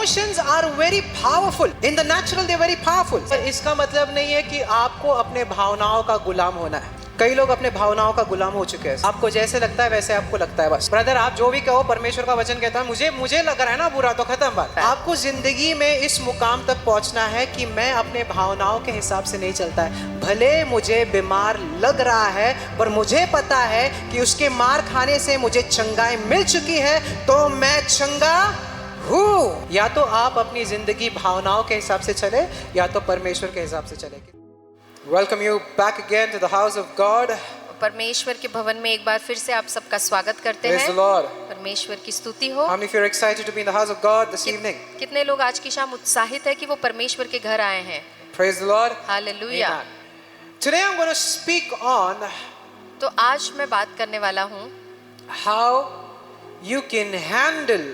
Emotions are very powerful. In the natural they are very powerful. इसका मतलब नहीं है कि आपको अपने भावनाओं का गुलाम होना है. कई लोग अपने भावनाओं का गुलाम हो चुके हैं. आपको जैसे लगता है वैसे आपको लगता है बस. ब्रदर आप जो भी कहो, परमेश्वर का वचन कहता है मुझे लग रहा है ना बुरा, तो खत्म बात. आपको जिंदगी में इस मुकाम तक पहुंचना है कि मैं अपने भावनाओं के हिसाब से नहीं चलता है. भले मुझे बीमार लग रहा है पर मुझे पता है कि उसके मार खाने से मुझे चंगाई मिल चुकी है, तो मैं चंगा हूँ. या तो आप अपनी जिंदगी भावनाओं के हिसाब से चले या तो परमेश्वर के हिसाब से चले. Welcome you back again to the house of God. परमेश्वर के भवन में एक बार फिर से आप सबका स्वागत करते Praise हैं. the Lord. परमेश्वर की स्तुति हो. How many of you are excited to be in the house of God this evening? कितने लोग आज की शाम उत्साहित है कि वो परमेश्वर के घर आए हैं. Praise the Lord. Hallelujah. Amen. Today I'm going to speak on तो आज मैं बात करने वाला हूँ how you can handle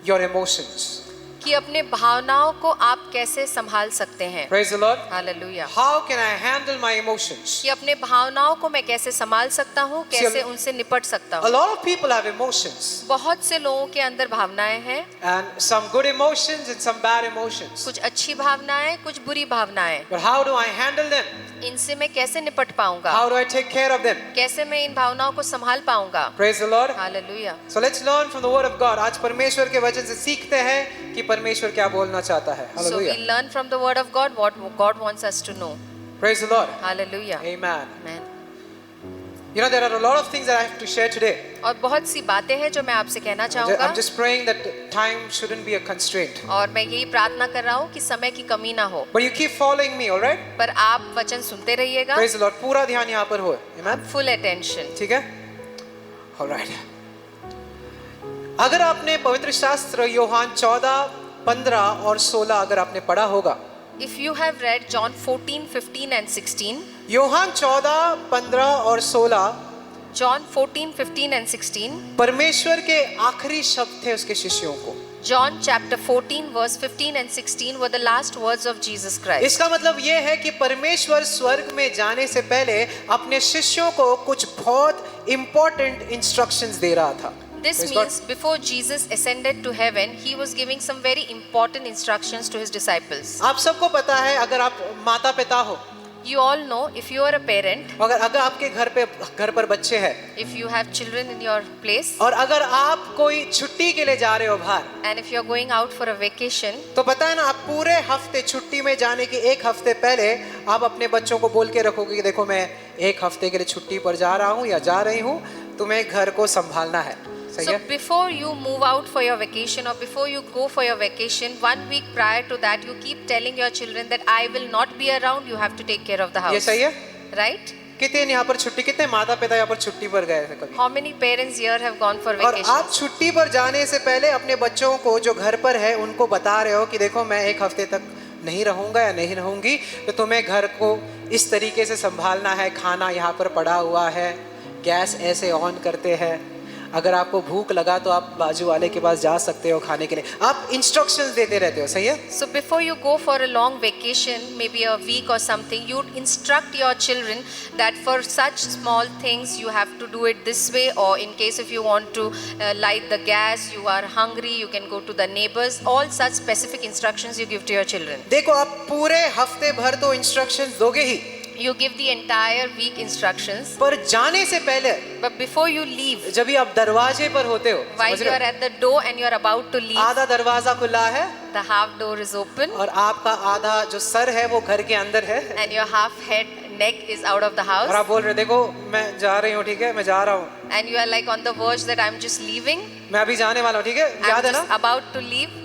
your emotions. कि अपने भावनाओं को आप कैसे संभाल सकते हैं. Praise the Lord. Hallelujah. How can I handle my emotions? कि अपने भावनाओं को मैं कैसे संभाल सकता हूँ, कैसे उनसे निपट सकता A हूँ. lot of people have emotions, बहुत से लोगों के अंदर भावनाएं हैं. and some good emotions and some bad emotions. कुछ अच्छी भावनाएं, कुछ बुरी भावनाएं. But how do I handle them? इनसे मैं कैसे निपट पाऊंगा, How do I take care of them? कैसे मैं इन भावनाओं को संभाल पाऊंगा. Praise the Lord. Hallelujah. So let's learn from the word of God. आज परमेश्वर के वचन से सीखते हैं कि परमेश्वर क्या बोलना चाहता है. So we Hallelujah. learn from the word of God what God wants us to know. Praise the Lord. Hallelujah. Amen. Amen. You know, there are a lot of things that I have to share today. और बहुत सी बातें हैं जो मैं आपसे कहना चाहूँगा. I'm just praying that time shouldn't be a constraint. और मैं यही प्रार्थना कर रहा हूँ कि समय की कमी ना हो. But you keep following me, all right? पर आप वचन सुनते रहिएगा. Praise the Lord. पूरा ध्यान यहाँ पर हो. Amen. Full attention. ठीक है? All right. अगर आपने पवित्र शास्त्र योहान 14, 15 और 16 अगर आपने पढ़ा होगा. If you have read John 14, 15 and 16. Yohan 14, 15 और 16 John 14, 15 and 16. परमेश्वर के आखिरी शब्द थे उसके शिष्यों को. John chapter 14 verse 15 and 16 were the last words of Jesus Christ. इसका मतलब ये है कि परमेश्वर स्वर्ग में जाने से पहले अपने शिष्यों को कुछ बहुत इंपॉर्टेंट इंस्ट्रक्शंस दे रहा था. This means before Jesus ascended to heaven, he was giving some very important instructions to his disciples. आप सबको पता है, अगर आप माता पिता हो, You all know, if you are a parent, अगर आपके घर पर बच्चे हैं, if you have children in your place, और अगर आप कोई छुट्टी के लिए जा रहे हो बाहर, and if you are going out for a vacation, तो पता है ना, आप पूरे हफ्ते छुट्टी में जाने के एक हफ्ते पहले आप अपने बच्चों को बोल के रखोगे कि देखो मैं एक हफ्ते के लिए छुट्टी पर जा रहा हूँ या जा रही हूँ, तुम्हें घर को संभालना है. so before you move out for your vacation or before you go for your vacation, 1 week prior to that, you keep telling your children that I will not be around, you have to take care of the house. ये सही है? Right? कितने यहाँ पर छुट्टी, कितने माता पिता यहाँ पर छुट्टी पर गए थे कभी? How many parents here have gone for और vacation? आप छुट्टी पर जाने से पहले अपने बच्चों को जो घर पर है उनको बता रहे हो कि देखो मैं एक हफ्ते तक नहीं रहूंगा या नहीं रहूंगी, तो तुम्हें घर को इस तरीके से संभालना है. खाना यहाँ पर पड़ा हुआ है, गैस ऐसे ऑन करते हैं, अगर आपको भूख लगा तो आप बाजू वाले के पास जा सकते हो खाने के लिए. आप इंस्ट्रक्शंस देते रहते हो. सही है? So before you go for a long vacation, maybe a week or something, you instruct your children that for such small things you have to do it this way, or in case if you want to light the gas, you are hungry, you can go to the neighbors. All such specific instructions you give to your children. देखो आप पूरे हफ्ते भर तो instructions दोगे ही, You give the entire week instructions, पर जाने से पहले but before you leave, जब भी आप दरवाजे पर होते हो, while समझ you रहे are at the door and you are about to हो? leave, आधा दरवाजा खुला है the half door is open और आपका आधा जो सर है वो घर के अंदर है, and your half head neck is out of the और house, आप बोल रहे हो देखो मैं जा रही हूँ, ठीक है मैं जा रहा हूँ, and you are like on the verge that I'm just leaving, मैं अभी जाने वाला हूँ, ठीक है. I'm याद है just ना, about to leave.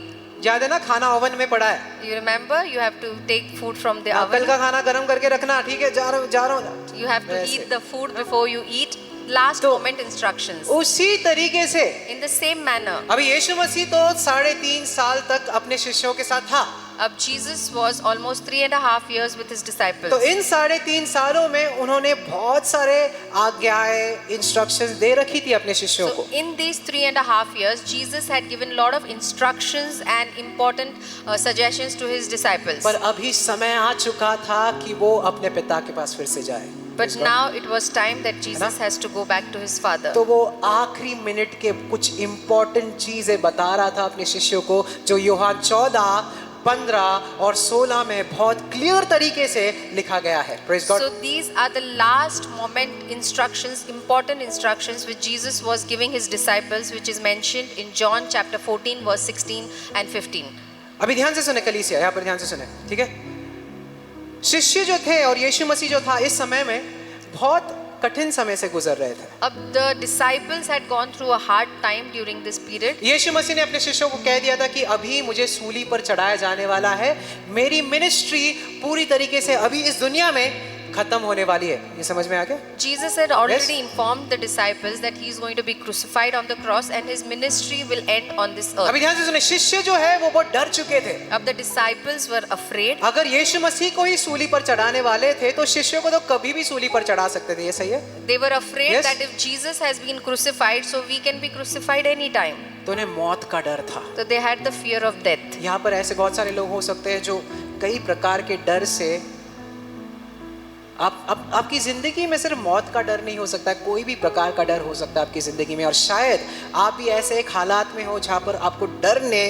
याद है ना, खाना ओवन में पड़ा है, You remember, you have to take food from the आप कल oven. का खाना गर्म करके रखना, ठीक है जा रहा हूँ. You have to वैसे. eat the food before you eat. Last तो moment instructions. उसी तरीके से In the same manner, अभी यीशु मसीह तो 3.5 साल तक अपने शिष्यों के साथ था. अब Jesus was almost 3.5 years with his disciples. तो इन 3.5 सालों में उन्होंने बहुत सारे आज्ञाएं, इंस्ट्रक्शंस दे रखी थी अपने शिष्यों So को. in these 3.5 years, Jesus had given a lot of instructions and important suggestions to his disciples. पर अभी समय आ चुका था कि वो अपने पिता के पास फिर से जाए. But now it was time that Jesus has to go back to his father. तो वो आखिरी मिनट के कुछ इंपॉर्टेंट चीजें बता रहा था अपने शिष्यों को, जो यूहन्ना 14, 15 और 16 में बहुत क्लियर तरीके से लिखा गया है. Praise God. So these are the last moment instructions, important instructions which Jesus was giving his disciples, which is mentioned in John chapter 14 verse 16 and 15. अभी ध्यान से सुने कलीसिया, यहाँ पर ध्यान से सुने, ठीक है. शिष्य जो थे और यीशु मसीह जो था इस समय में बहुत कठिन समय से गुजर रहे थे. The disciples had gone through a hard time during this period. यीशु मसीह ने अपने शिष्यों को कह दिया था कि अभी मुझे सूली पर चढ़ाया जाने वाला है, मेरी मिनिस्ट्री पूरी तरीके से अभी इस दुनिया में खत्म होने वाली है. ये समझ में आ गया? Jesus had already informed the disciples that he is going to be crucified on the cross and his ministry will end on this earth. अभी ध्यान से सुने, शिष्य जो है वो बहुत डर चुके थे. अब the disciples were afraid. अगर यीशु मसीह को ही सूली पर चढ़ाने वाले थे तो शिष्यों को तो कभी भी सूली पर चढ़ा सकते थे. ये सही है? They were afraid Yes. that if Jesus has been crucified, so we can be crucified anytime. तो उन्हें मौत का डर था. So they had the fear of death. यहाँ पर ऐसे बहुत सारे लोग हो सकते हैं जो कई प्रकार के डर से आपकी जिंदगी में सिर्फ मौत का डर नहीं हो सकता है, कोई भी प्रकार का डर हो सकता है आपकी जिंदगी में. और शायद आप भी ऐसे एक हालात में हो जहाँ पर आपको डर ने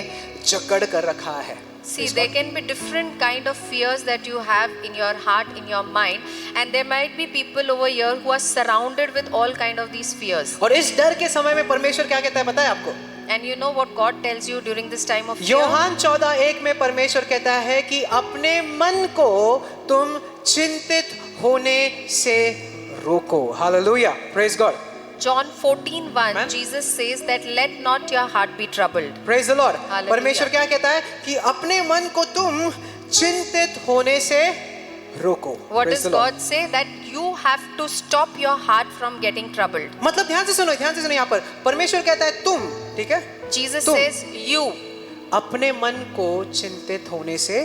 जकड़ कर रखा है. See, there can be different kind of fears that you have in your heart, in your mind, and there might be people over here who are surrounded with all kind of these fears. और इस डर के समय में परमेश्वर क्या कहता है पता है आपको? And you know what God tells you during this time of fear? यूहन्ना 14:1 में परमेश्वर कहता है कि अपने मन को तुम चिंतित होने से रोको. Hallelujah, praise God. John 14:1, Amen. Jesus says that let not your heart be troubled. Praise the Lord. Hallelujah. परमेश्वर क्या कहता है कि अपने मन को तुम चिंतित होने से रोको. What Praise does the Lord. God say? That you have to stop your heart from getting troubled. मतलब ध्यान से सुनो यहाँ पर परमेश्वर कहता है तुम, ठीक है, Jesus तुम says you अपने मन को चिंतित होने से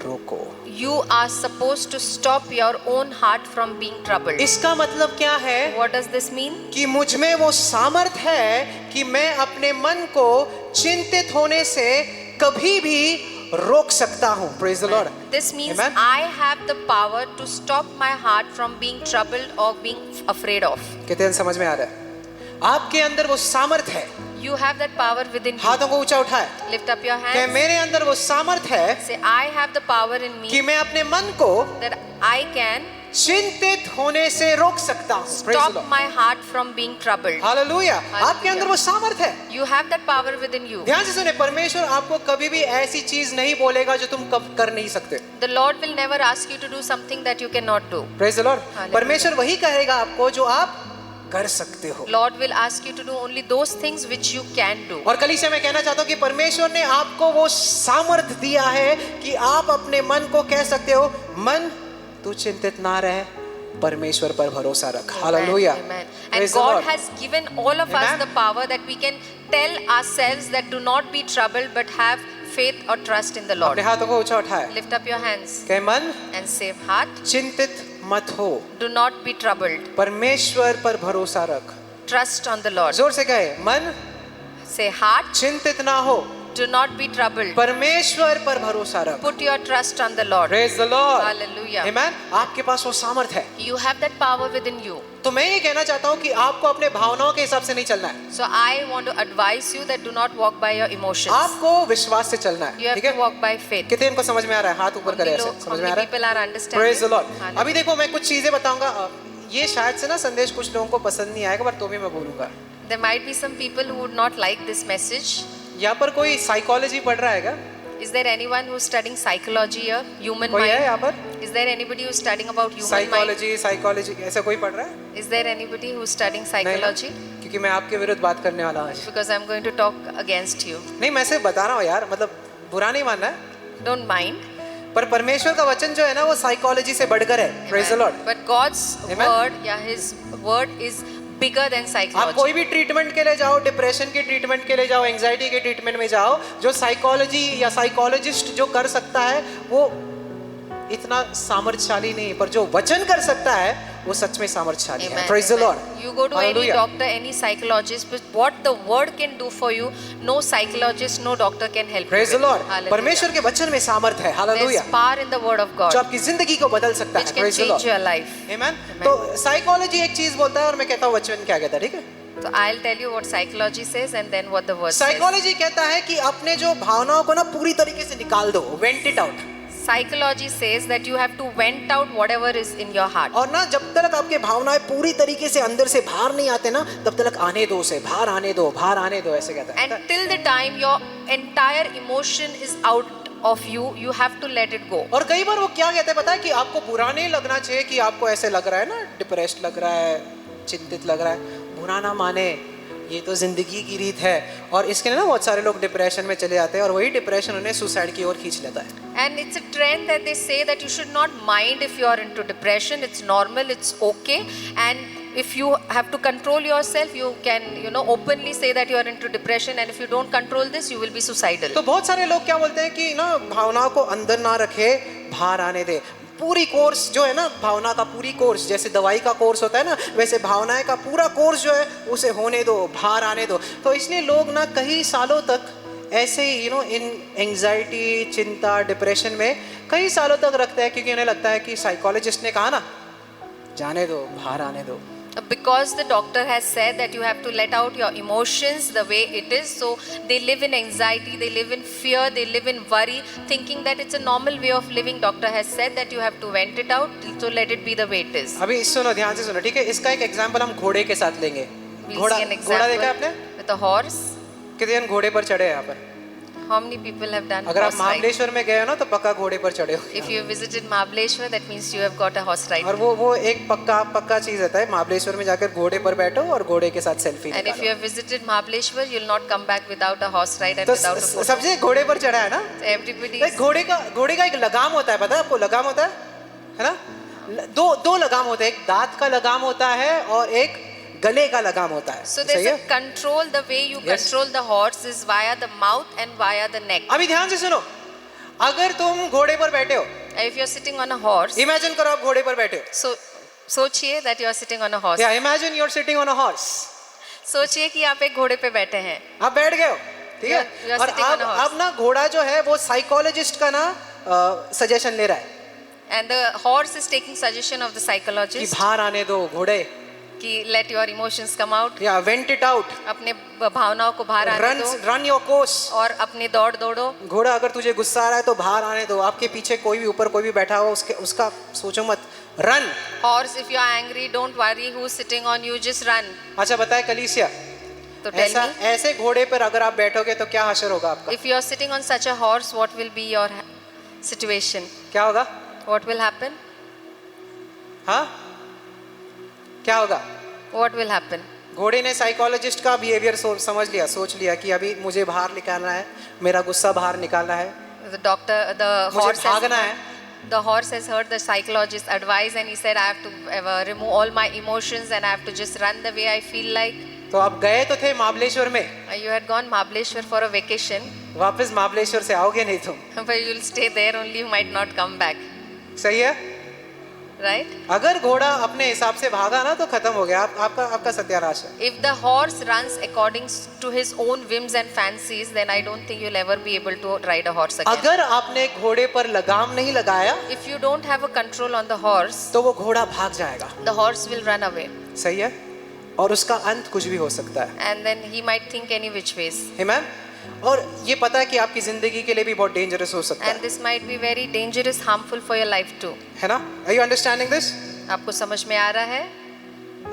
रोको. you are supposed to stop your own heart from being troubled. इसका मतलब क्या है? What does this mean? कि मुझ में वो सामर्थ है कि मैं अपने मन को चिंतित होने से कभी भी रोक सकता हूँ. Praise the Lord. This means Amen. I have the power to stop my heart from being troubled or being afraid of. कितने दिन समझ में आ रहा है? आपके अंदर वो सामर्थ है. You have that power within you. हाथों को ऊंचा उठाए. Lift up your कि hands. मेरे अंदर वो सामर्थ है Say, I have the power in कि me मैं अपने मन को that I can चिंतित होने से रोक सकता हूँ. Praise the stop Lord. my heart from being troubled. Hallelujah. Hallelujah. आपके अंदर वो सामर्थ है. You have that power within you. ध्यान से सुने, परमेश्वर आपको कभी भी ऐसी चीज नहीं बोलेगा जो तुम कब कर नहीं सकते. The Lord will never ask you to do something that you cannot do. Praise the Lord. Hallelujah. परमेश्वर वही कहेगा आपको जो आप कर सकते हो. Lord will ask you to do only those things which you can do. और कलीसिया मैं कहना चाहता हूँ कि परमेश्वर ने आपको वो सामर्थ दिया है कि आप अपने मन को कह सकते हो, मन तू चिंतित ना रहे, परमेश्वर पर भरोसा रख. Hallelujah. Amen. And Praise the God Lord. has given all of us Amen. the power that we can tell ourselves that do not be troubled but have faith or trust in the Lord. अपने हाथों को ऊंचा उठाए. Lift up your hands कहे मन and say, heart, चिंतित मत हो, do not be troubled. परमेश्वर पर भरोसा रख. Trust on the Lord. जोर से कहे, मन Say, heart, चिंतित ना हो, do not be troubled. परमेश्वर पर भरोसा रख. Put your trust on the Lord. Praise the Lord. Hallelujah. Amen. आपके पास वो सामर्थ है. You have that power within you. तो मैं ये कहना चाहता हूँ कि आपको अपने भावनाओं के हिसाब से नहीं चलना है. So I want to advise you that do not walk by your emotions. आपको विश्वास से चलना You है. have ठीक to है? walk by faith. कितने इनको समझ में आ रहा है? हाथ ऊपर करे ऐसे. समझ में आ रहा people है? are understanding. Praise the Lord. Hallelujah. अभी देखो मैं कुछ चीजें बताऊंगा. ये शायद से ना संदेश कुछ लोगों को पसंद नहीं आएगा, पर तो भी मैं बोलूंगा. There might be some people who would not like this message. यहाँ पर कोई साइकोलॉजी पढ़ रहा है क्या? Is there anyone who's studying psychology here? Human कोई है mind? यहाँ पर? Is there anybody who's studying about human mind? Psychology ऐसा कोई पढ़ रहा है? Is there anybody who's studying नहीं ना? psychology? क्योंकि मैं आपके विरुद्ध बात करने वाला हूँ आज. Because I'm going to talk against you. नहीं, मैं सिर्फ बता रहा हूँ यार, मतलब बुरा नहीं मानना है. Don't mind. पर परमेश्वर का वचन जो है ना वो साइकोलॉजी से बढ़कर है. Praise the Lord. But God's Amen. word, yeah, His word is bigger than आप psychology. कोई भी ट्रीटमेंट के लिए जाओ, डिप्रेशन के ट्रीटमेंट के लिए जाओ, एंजाइटी के ट्रीटमेंट में जाओ, जो साइकोलॉजी या साइकोलॉजिस्ट जो कर सकता है वो इतना सामर्थ्यशाली नहीं, पर जो वचन कर सकता है वो सच में सामर्थ्यशाली है. Amen, Praise the Lord. amen. You go to any Hallelujah. doctor, any psychologist, but what the word can do for you, no psychologist, no doctor can help Praise you the with. Lord. Hallelujah. परमेश्वर के वचन में सामर्थ्य है. Hallelujah. There's power in the word of God, जो आपकी जिंदगी को बदल सकता which है. can Praise the change Lord. your life. Amen. Amen. तो साइकोलॉजी एक चीज बोलता है और मैं कहता हूँ वचन क्या कहता है. ठीक है. So I'll tell you what psychology says and then what the word says. Psychology कहता है कि अपने जो भावनाओं को ना पूरी तरीके से निकाल दो. Went it out. Psychology says that you have to vent out whatever is in your heart. और ना जब तक आपके भावनाएं पूरी तरीके से अंदर से बाहर नहीं आते ना तब तक आने दो उसे. बाहर आने दो, बाहर आने दो, ऐसे कहता है. And till the time your entire emotion is out of you, you have to let it go. और कई बार वो क्या कहते हैं पता है कि आपको बुरा नहीं लगना चाहिए कि आपको ऐसे लग रहा है ना, डिप्रेस्ड लग रहा है, चिंतित लग रहा है. बुरा ना माने, ये तो जिंदगी की रीत है. और इसके लिए ना बहुत सारे लोग डिप्रेशन में चले जाते हैं और वही डिप्रेशन उन्हें सुसाइड की ओर खींच लेता है. And it's a trend that they say that you should not mind if you are into depression. It's normal, it's okay. And if you have to control yourself, you can, openly say that you are into depression. And if you don't control this, you will be suicidal. तो बहुत सारे लोग क्या बोलते हैं कि ना भावनाओं को अंदर ना रखे, बाहर आने दे. पूरी कोर्स जो है ना, भावना का पूरी कोर्स, जैसे दवाई का कोर्स होता है ना, वैसे भावनाएं का पूरा कोर्स जो है उसे होने दो, बाहर आने दो. तो इसलिए लोग ना कई सालों तक ऐसे ही इन एंजाइटी, चिंता, डिप्रेशन में कई सालों तक रखते हैं क्योंकि उन्हें लगता है कि साइकोलॉजिस्ट ने कहा ना जाने दो, बाहर आने दो. Because the doctor has said that you have to let out your emotions the way it is, so they live in anxiety, they live in fear, they live in worry, thinking that it's a normal way of living. Doctor has said that you have to vent it out, so let it be the way it is. अभी सुनो, ध्यान से सुनो, ठीक है. इसका एक example हम घोड़े के साथ लेंगे. We'll घोड़ा see an घोड़ा देखा है example आपने? with a horse. कितने जन घोड़े पर चढ़े हैं यहाँ पर? How many people have done अगर आप horse ride? महाबलेश्वर में गए हो ना तो पक्का घोड़े पर चढ़े हो. If you visited Mahabaleshwar, that means you have got a horse ride. और वो एक पक्का चीज रहता है. महाबलेश्वर में जाकर घोड़े पर बैठो और घोड़े के साथ सेल्फी And if you निकालो. have visited Mahabaleshwar, you'll not come back without a horse ride and तो without a photo. सबसे घोड़े पर चढ़ा है ना. Everybody तो is, घोड़े का एक लगाम होता है, पता है आपको? लगाम होता है ना. दो लगाम होते हैं. एक दांत का लगाम होता है और एक गले का लगाम होता है. so there's सही a है? control. The way you Yes. control the horse is via the mouth and via the neck. अभी ध्यान से सुनो. अगर तुम घोड़े पर बैठे हो, If you're sitting on a horse, imagine करो आप घोड़े पर बैठे हो. so सोचिए that you are sitting on a horse. या imagine you are sitting on a horse. सोचिए कि आप एक घोड़े पे बैठे हैं. आप बैठ गए हो, ठीक है. You are और sitting on a horse. अब ना घोड़ा जो है वो साइकोलॉजिस्ट का ना सजेशन ले रहा है And the horse is taking suggestion of the कि psychologist बाहर आने दो घोड़े, कि let your emotions come out. या वेंट इट आउट, अपने भावनाओं को बाहर आने दो रन योर कोर्स. और अपनी दौड़ दौड़ो. घोड़ा अगर तुझे गुस्सा आ रहा है तो बाहर आने दो. आपके पीछे कोई भी ऊपर कोई भी बैठा हुआ उसका सोचो मत. Run. Horse, if you are angry, don't worry who's sitting on you, just run. अच्छा बताए कलीसिया, तो tell me, ऐसे घोड़े पर अगर आप बैठोगे तो क्या हशर होगा आपका? if you are sitting on such a horse, what will be your situation? क्या होगा? What will happen? हाँ, क्या होगा? What will happen? घोड़े ने साइकोलॉजिस्ट का बिहेवियर समझ लिया, सोच लिया कि अभी मुझे बाहर निकालना है, मेरा गुस्सा बाहर निकालना है, The मुझे horse भागना है. the horse has heard the psychologist's advice and he said, I have to remove all my emotions and I have to just run the way I feel like. तो आप गए तो थे महाबलेश्वर में, You had gone Mahabaleshwar for a vacation, वापस महाबलेश्वर से आओगे नहीं तुम. but you'll stay there only, you might not come back, सही है. right? अगर घोड़ा अपने हिसाब से भागा ना तो खत्म हो गया. आपका सत्यानाश है. If the horse runs according to his own whims and fancies, then I don't think you'll ever be able to ride a horse again. अगर आपने घोड़े पर लगाम नहीं लगाया If you don't have a control on the horse, तो वो घोड़ा भाग जाएगा. the horse will run away सही है. और उसका अंत कुछ भी हो सकता है. and then he might think any which ways. आमेन. और ये पता है कि आपकी जिंदगी के लिए भी बहुत डेंजरस हो सकता And है, this might be very dangerous, harmful for your life too. है ना? Are you understanding this? आपको समझ में आ रहा है?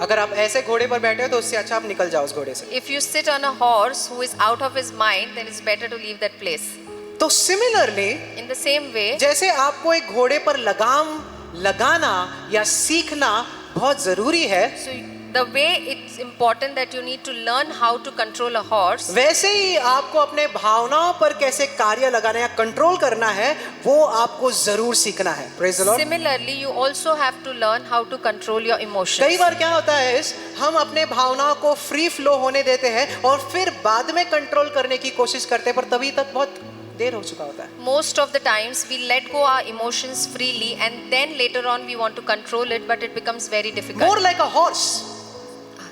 अगर आप ऐसे घोड़े पर बैठे हो तो उससे अच्छा आप निकल जाओ उस घोड़े से. If you sit on a horse who is out of his mind, then it's better to leave that place. तो similarly In the same way, जैसे आपको एक घोड़े पर लगाम लगाना या सीखना बहुत जरूरी है, so the way it's important that you need to learn how to control a horse, वैसे ही आपको अपने भावनाओं पर कैसे कार्य लगाना या कंट्रोल करना है वो आपको जरूर सीखना है. Praise the Lord. similarly you also have to learn how to control your emotions. कई बार क्या होता है हम अपने भावनाओं को फ्री फ्लो होने देते हैं और फिर बाद में कंट्रोल करने की कोशिश करते हैं, पर तभी तक बहुत देर हो चुका होता है. Most of the times we let go our emotions freely and then later on we want to control it, but it becomes very difficult. More like a horse.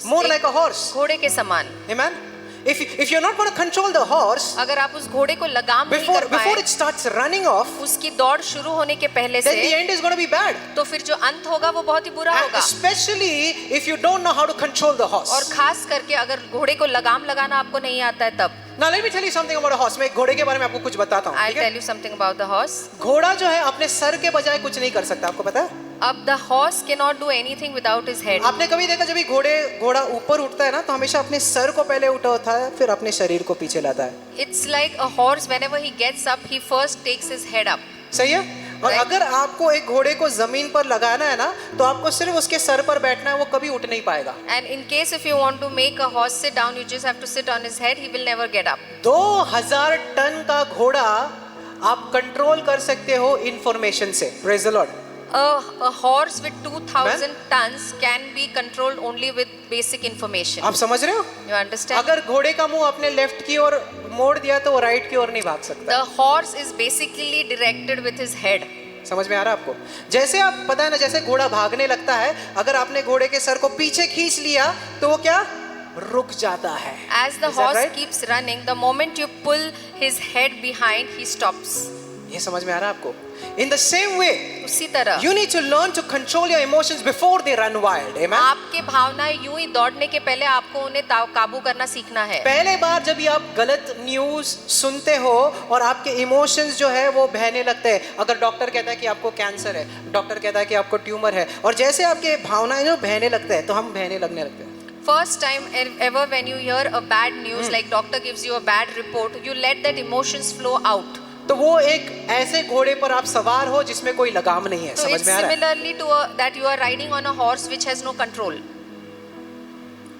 More एक like a horse. घोड़े के समान. Amen. If you're not going to control the horse अगर आप उस घोड़े को लगाम नहीं before कर पाए, it starts running off, उसकी दौड़ शुरू होने के पहले then the से, end is going to be bad. तो फिर जो अंत होगा वो बहुत ही बुरा And होगा. especially if you don't know how to control the horse. और खास करके अगर घोड़े को लगाम लगाना आपको नहीं आता है तब. Now let me tell you something about a horse. मैं एक घोड़े के बारे में आपको कुछ बताता हूँ. I'll ठीक है? tell you something about the horse. घोड़ा जो है अपने सर के बजाय कुछ नहीं कर सकता, आपको पता है? अब the horse cannot do anything without his head. आपने कभी देखा जब भी घोड़ा ऊपर उठता है ना, तो हमेशा अपने सर को पहले उठाता है, फिर अपने शरीर को पीछे लाता है. It's like a horse, whenever he gets up, he first takes his head up. सही है? और Right. अगर आपको एक घोड़े को जमीन पर लगाना है ना, तो आपको सिर्फ उसके सर पर बैठना है, वो कभी उठ नहीं पाएगा. And in case if you want to make a horse sit down, you just have to sit on his head. He will never get up. 2000 ton का घोड़ा आप कंट्रोल कर सकते हो इंफॉर्मेशन से. Praise the Lord. A horse with 2000 tons can be controlled only with basic information. आप समझ रहे हो? You understand? अगर घोड़े का मुंह अपने लेफ्ट की ओर मोड़ दिया तो वो राइट की ओर नहीं भाग सकता. The horse is basically directed with his head. समझ में आ रहा है आपको? जैसे आप पता है ना, जैसे घोड़ा भागने लगता है, अगर आपने घोड़े के सर को पीछे खींच लिया तो वो क्या रुक जाता है. As the Is that horse right? keeps running, the moment you pull his head behind, he stops. ये समझ में आ रहा है आपको? In the same way, उसी तरह you need to learn to control your emotions before they run wild. Amen. आपके भावनाएं यूं ही दौड़ने के पहले आपको उन्हें काबू करना सीखना है. पहले बार जब भी आप गलत न्यूज सुनते हो और आपके इमोशंस जो है वो बहने लगते हैं, अगर डॉक्टर कहता है कि आपको कैंसर है, डॉक्टर कहता है कि आपको ट्यूमर है, और जैसे आपके भावनाएं जो बहने लगते हैं, तो हम बहने लगने लगते हैं. First time ever when you hear a bad news, like doctor gives you a bad report, you let that emotions flow out. तो वो एक ऐसे घोड़े पर आप सवार हो जिसमें कोई लगाम नहीं है. So समझ it's में आ रहा है? similarly to that you are riding on a horse which has no control.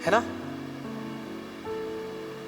है ना?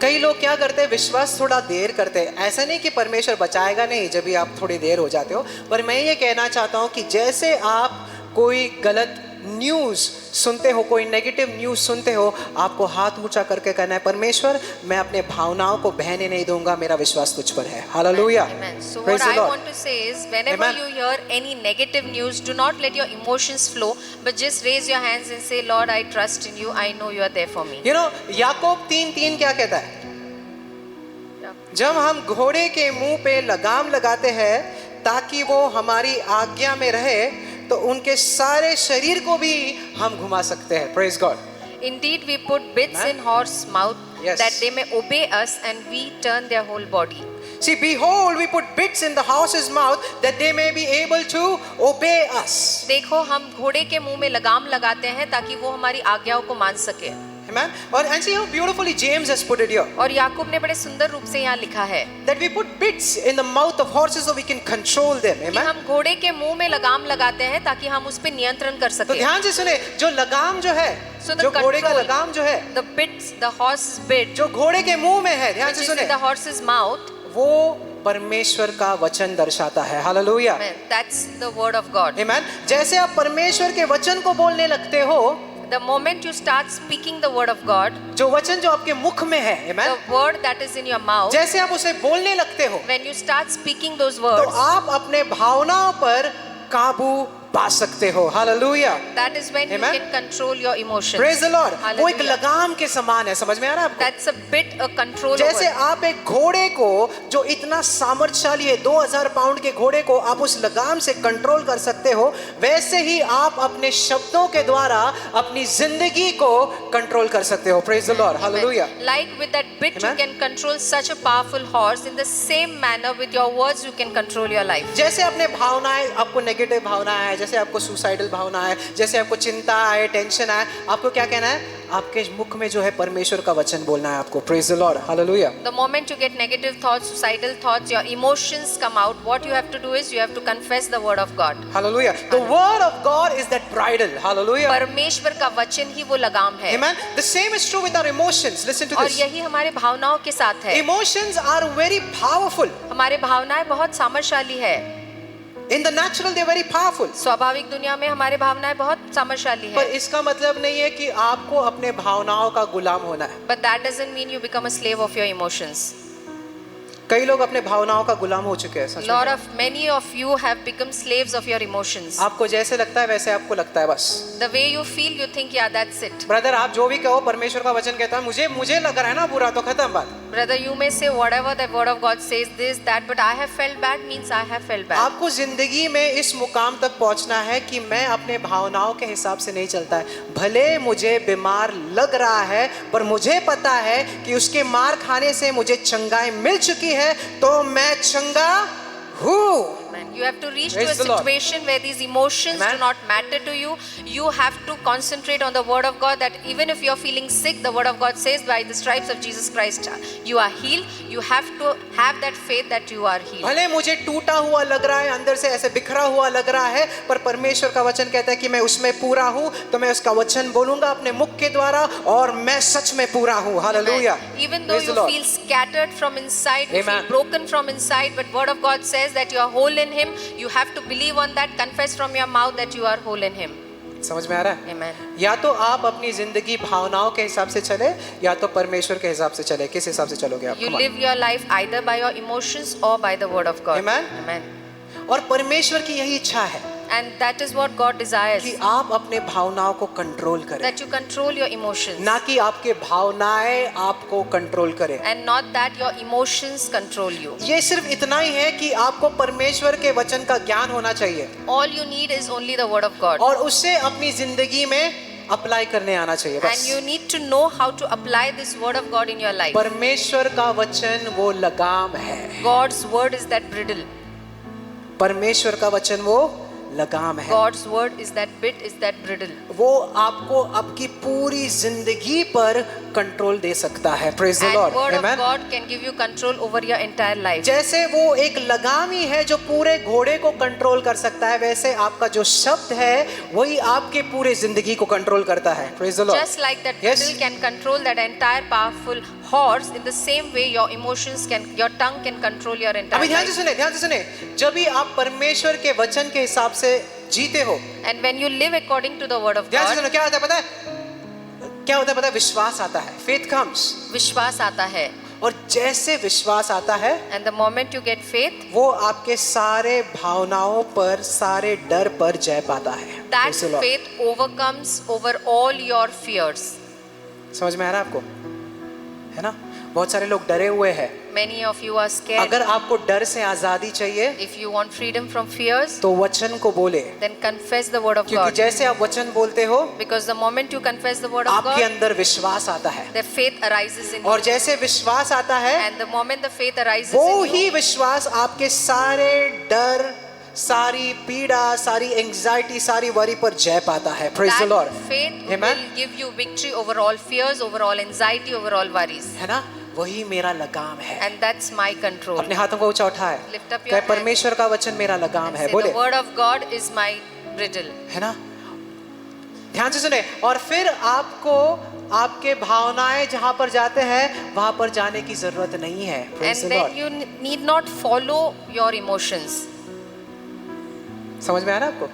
कई लोग क्या करते हैं, विश्वास थोड़ा देर करते हैं. ऐसा नहीं कि परमेश्वर बचाएगा नहीं जब भी आप थोड़ी देर हो जाते हो, पर मैं ये कहना चाहता हूं कि जैसे आप कोई गलत न्यूज सुनते हो, कोई नेगेटिव न्यूज सुनते हो, आपको हाथ ऊंचा करके कहना है, परमेश्वर मैं अपने भावनाओं को बहने नहीं दूंगा, मेरा विश्वास तुझ पर है. Hallelujah. Amen. So Praise what the I Lord. want to say is, whenever Amen. you hear any negative news, do not let your emotions flow, but just raise your hands and say, Lord, I trust in you. I know you are there for me. You know, याकूब 3:3 क्या कहता है? जब हम घोड़े के मुंह पे लगाम लगाते हैं ताकि वो हमारी आज्ञा में रहे, तो उनके सारे शरीर को भी हम घुमा सकते हैं. Praise God. Indeed, we put bits Amen. in horse mouth Yes. that they may obey us, and we turn their whole body. See, behold, we put bits in the horse's mouth that they may be able to obey us. देखो, हम घोड़े के मुंह में लगाम लगाते हैं ताकि वो हमारी आज्ञाओं को मान सके. Amen. And see how beautifully James has put it here. और याकूब ने बड़े सुंदर रूप से यहाँ लिखा है That we put bits in the mouth of horses so we can control them. कि Amen. हम घोड़े के मुंह में लगाम लगाते हैं ताकि हम उस पे नियंत्रण कर तो सके. ध्यान से सुने, जो लगाम जो है, So the जो घोड़े का control- लगाम जो है, The bits, the horse's bit, जो घोड़े के मुंह में है, ध्यान which से is सुने, in the horse's mouth, वो परमेश्वर का वचन दर्शाता है. Hallelujah. Amen. That's the word of God. आमेन. जैसे आप परमेश्वर के वचन को बोलने लगते हो, The moment you start speaking the word of God, जो वचन जो आपके मुख में है, आमेन, the word that is in your mouth, जैसे आप उसे बोलने लगते हो, when you start speaking those तो words, आप अपने भावनाओं पर काबू पा सकते हो. Hallelujah. that is when Amen. you can control your emotions. Praise the Lord. वो एक Hallelujah. लगाम के समान है. समझ में आ रहा है आपको? That's a bit a control जैसे over. आप एक घोड़े को जो इतना सामर्थ्यशाली है, 2000 पाउंड के घोड़े को आप उस लगाम से कंट्रोल कर सकते हो, वैसे ही आप अपने शब्दों के द्वारा अपनी जिंदगी को कंट्रोल कर सकते हो. Praise the Lord. Hallelujah. Like with that bit, you Amen. can control such a powerful horse. In the same manner, with your words, you can control your life. जैसे अपने भावनाएं, आपको नेगेटिव भावना है, जैसे आपको सुसाइडल भावना है, जैसे आपको चिंता है, टेंशन है, आपको क्या कहना है? आपके मुख में जो है परमेश्वर का वचन बोलना है आपको. Praise the Lord. Hallelujah. The moment you get negative thoughts, suicidal thoughts, your emotions come out, what you have to do is you have to confess the word of God. Hallelujah. The word of God is that bridle. Hallelujah. परमेश्वर का वचन ही वो लगाम है. Amen. The same is true with our emotions. Listen to और this. यही हमारे भावनाओं के साथ है. Emotions are very powerful. हमारे भावनाएं बहुत सामर्थ्यशाली है. In the natural they are very powerful. स्वाभाविक दुनिया में हमारे भावनाएं बहुत सामर्थ्यशाली पर है. इसका मतलब नहीं है कि आपको अपने भावनाओं का गुलाम होना है. But that doesn't mean you become a slave of your emotions. कई लोग अपने भावनाओं का गुलाम हो चुके हैं सच में। Many of you have become slaves of your emotions. आपको जैसे लगता है वैसे आपको लगता है बस। The way you feel, you think, yeah, that's it. Brother आप जो भी कहो, परमेश्वर का वचन कहता है मुझे लग रहा है ना बुरा, तो खत्म बात। Brother, you may say whatever the word of God says, this, that, but I have felt bad means I have felt bad. आपको जिंदगी में इस मुकाम तक पहुंचना है कि मैं अपने भावनाओं के हिसाब से नहीं चलता है। भले मुझे बीमार लग रहा है, पर मुझे पता है कि उसके मार खाने से मुझे चंगाई मिल चुकी है, तो मैं चंगा हूँ। Amen. You have to reach to a Praise the Lord. situation where these emotions Amen. do not matter to you. You have to concentrate on the word of God, that even if you're feeling sick, the word of God says by the stripes of Jesus Christ you are healed. You have to have that faith that you are healed. भले मुझे टूटा हुआ लग रहा है, अंदर से ऐसे बिखरा हुआ लग रहा है, पर परमेश्वर का वचन कहता है कि मैं उसमें पूरा हूँ, तो मैं उसका वचन बोलूंगा अपने मुख के द्वारा, और मैं सच में पूरा हूँ। Hallelujah. Even though you feel scattered from inside, you feel Amen. broken from inside, but word of God says that you are whole in Him. You have to believe on that, confess from your mouth that you are whole in Him. समझ में आ रहा है? Amen. या तो आप अपनी जिंदगी भावनाओं के हिसाब से चले, या तो परमेश्वर के हिसाब से चले। किस हिसाब से चलोगे आप? You live your life either by your emotions or by the word of God. Amen. Amen. और परमेश्वर की यही इच्छा है And that is what God desires, कि आप अपने भावनाओं को कंट्रोल करें, that you control your emotions, ना कि आपके भावनाएं आपको कंट्रोल करें। and not that your emotions control you. ये सिर्फ इतना ही है कि आपको परमेश्वर के वचन का ज्ञान होना चाहिए, All you need is only the word of God. और उससे अपनी जिंदगी में अप्लाई करने आना चाहिए And बस। you need to know how to apply this word of God in your life. परमेश्वर का वचन वो लगाम है, God's word is that bridle. परमेश्वर का वचन वो लगाम है। God's word is that bit, is that bridle. वो आपको आपकी पूरी जिंदगी पर कंट्रोल दे सकता है। Praise the And Lord. word of amen. God can give you control over your entire life. जैसे वो एक लगाम ही है जो पूरे घोड़े को कंट्रोल कर सकता है, वैसे आपका जो शब्द है वही आपके पूरे जिंदगी को कंट्रोल करता है। Praise the Lord. Just like that Yes. bridle can control that entire powerful horse, in the same way your emotions can, your tongue can control your entire अभी ध्यान life. से सुने। जब भी आप परमेश्वर के वचन के हिसाब से जीते हो, And when you live according to the word of ध्यान से God, सुनो, क्या होता है पता है? क्या होता है पता है? विश्वास आता है, फेथ कम्स। विश्वास आता है, और जैसे विश्वास आता है, and the moment you get faith, वो आपके सारे भावनाओं पर, सारे डर पर जय पाता है। that Praise the Lord। faith overcomes over all your fears. समझ में आ रहा है आपको? है ना? बहुत सारे लोग डरे हुए हैं। Many of you are scared. अगर आपको डर से आजादी चाहिए, If you want freedom from fears, तो वचन को बोले, then confess the word of क्योंकि God. जैसे आप वचन बोलते हो, Because the moment you confess the word of आपके God, अंदर विश्वास आता है, the faith arises in you. और जैसे विश्वास आता है, And the moment the faith arises वो in ही you, विश्वास आपके सारे डर, सारी पीड़ा, सारी एंजाइटी, सारी वरी पर जय पाता है। Praise the that Lord. faith Amen. will give you victory over all fears, over all anxiety, over all worries. है ना? वही मेरा लगाम है। And that's my control. अपने हाथों को ऊंचा उठाए, Lift up your कहे hand. परमेश्वर का वचन मेरा लगाम And है। say, बोले, the word of God is my bridle. है ना? ध्यान से सुने। और फिर आपको आपके भावनाएं जहां पर जाते हैं वहां पर जाने की जरूरत नहीं है। Praise And the Lord। then you need not follow your emotions. समझ में आ रहा है आपको?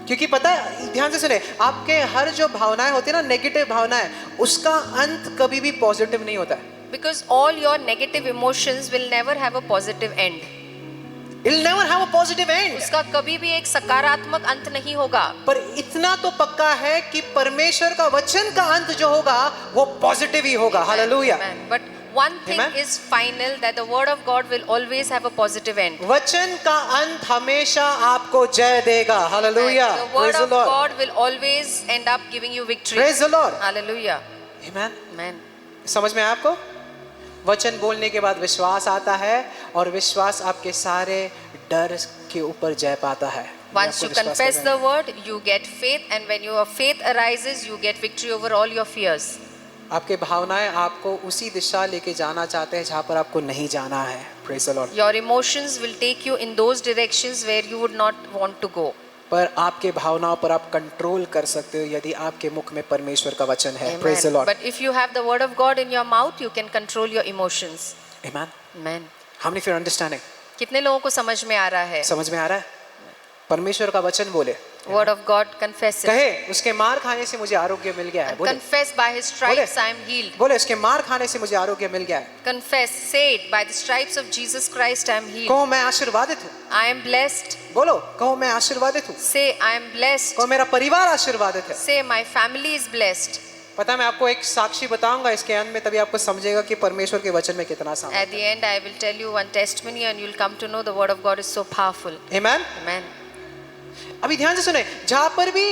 क्योंकि पता है, ध्यान से सुने, आपके हर जो भावनाएं होती है ना, नेगेटिव भावनाएं, उसका अंत कभी भी पॉजिटिव नहीं होता है। Because all your negative emotions will never have a positive end. It'll never have a positive end। उसका कभी भी एक सकारात्मक अंत नहीं होगा. पर इतना तो पक्का है कि परमेश्वर का वचन का अंत जो होगा वो पॉजिटिव ही होगा। Hallelujah. Amen. But one thing Amen. is final, that the word of God will always have a positive end. वचन का अंत हमेशा आपको जय देगा। Hallelujah. And the word Praise the of Lord। God will always end up giving you victory. Praise the Lord। Hallelujah. Amen। Amen. समझ में आया आपको? वचन बोलने के बाद विश्वास आता है, और विश्वास आपके सारे डर के ऊपर जय पाता है। Once you confess the word, you get faith, and when your faith arises, you get victory over all your fears. आपके भावनाएं आपको उसी दिशा लेके जाना चाहते हैं जहां पर आपको नहीं जाना है। Praise the Lord। Your emotions will take you in those directions where you would not want to go. पर आपके भावनाओं पर आप कंट्रोल कर सकते हो यदि आपके मुख में परमेश्वर का वचन है। Amen. Praise the Lord। But if you have the word of God in your mouth, you can control your emotions. Amen। Amen. How many of you are understanding? कितने लोगों को समझ में आ रहा है? समझ में आ रहा है? परमेश्वर का वचन बोले, Word of God, confess it. कहे उसके मार खाने से मुझे आरोग्य मिल गया है। बोले Confess, by his stripes I am healed. बोले उसके मार खाने से मुझे आरोग्य मिल गया है। Confess, say it, by the stripes of Jesus Christ I am healed. कहो मैं आशीर्वादित हूँ। I am blessed. बोलो कहो मैं आशीर्वादित हूँ। Say, I am blessed. कहो मेरा परिवार आशीर्वादित है। Say, my family is blessed. पता है मैं आपको एक साक्षी बताऊंगा इसके अंत में, तभी आपको समझेगा कि परमेश्वर के वचन में कितना सामर्थ्य At the end, I will tell you one testimony and you'll come to know the word of God is so powerful. है। Amen? Amen. अभी ध्यान से सुने, जहां पर भी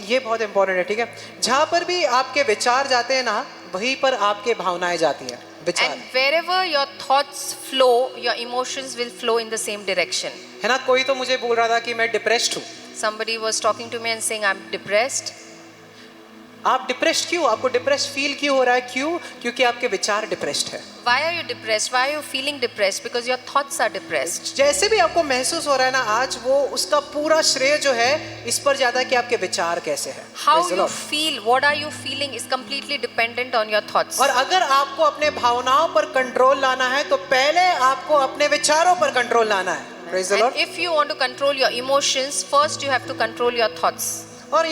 ये बहुत इंपॉर्टेंट है, ठीक है, जहां पर भी आपके विचार जाते हैं ना, वहीं पर आपके भावनाएं जाती हैं। विचार And wherever your thoughts flow, your emotions will flow in the same direction. है ना। कोई तो मुझे बोल रहा था कि मैं डिप्रेस्ड हूँ। Somebody was talking to me and saying, I'm depressed. आप डिप्रेस्ड क्यों? आपको डिप्रेस्ड फील क्यों हो रहा है? क्यों? क्योंकि आपके विचार डिप्रेस्ड है। Why are you depressed? Why are you feeling depressed? Because your thoughts are depressed. जैसे भी आपको महसूस हो रहा है ना आज, वो उसका पूरा श्रेय जो है इस पर ज्यादा कि आपके विचार कैसे हैं। How Praise the you Lord. feel, what are you feeling is completely dependent on your thoughts. और अगर आपको अपने भावनाओं पर कंट्रोल लाना है तो पहले आपको अपने विचारों पर कंट्रोल लाना है। Praise the Lord. And if you want to control your emotions, first you have to control your thoughts. और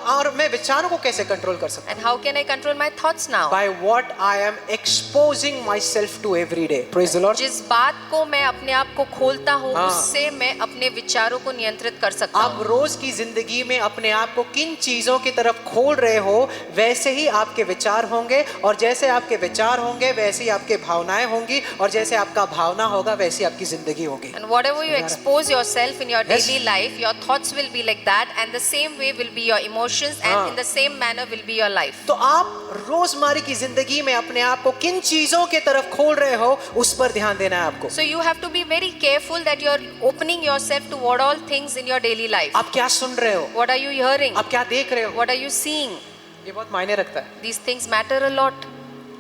और मैं विचारों को कैसे कंट्रोल कर सकता And how can I control my thoughts now? हूँ? By what I am exposing myself to every day. Praise the Lord. जिस बात को मैं अपने आप को खोलता हूँ, हाँ। उससे मैं अपने विचारों को नियंत्रित कर सकता आप हूँ. रोज की जिंदगी में अपने आप को किन चीजों की तरफ खोल रहे हो, वैसे ही आपके विचार होंगे, और जैसे आपके विचार होंगे वैसे ही आपके भावनाएं होंगी, और जैसे आपका भावना होगा वैसे ही आपकी जिंदगी होगी। And whatever you expose yourself in your Yes. daily life, your thoughts will be like that, and the same way will be your emotions, and हाँ. in the same manner will be your life. तो आप रोजमर्रा की जिंदगी में अपने आप को किन चीजों की तरफ खोल रहे हो, उस पर ध्यान देना है आपको। So you have to be very careful that you are opening yourself to what all things in your daily life. आप क्या सुन रहे हो, What are you hearing? आप क्या देख रहे हो, What are you seeing? ये बहुत मायने रखता है। These things matter a lot.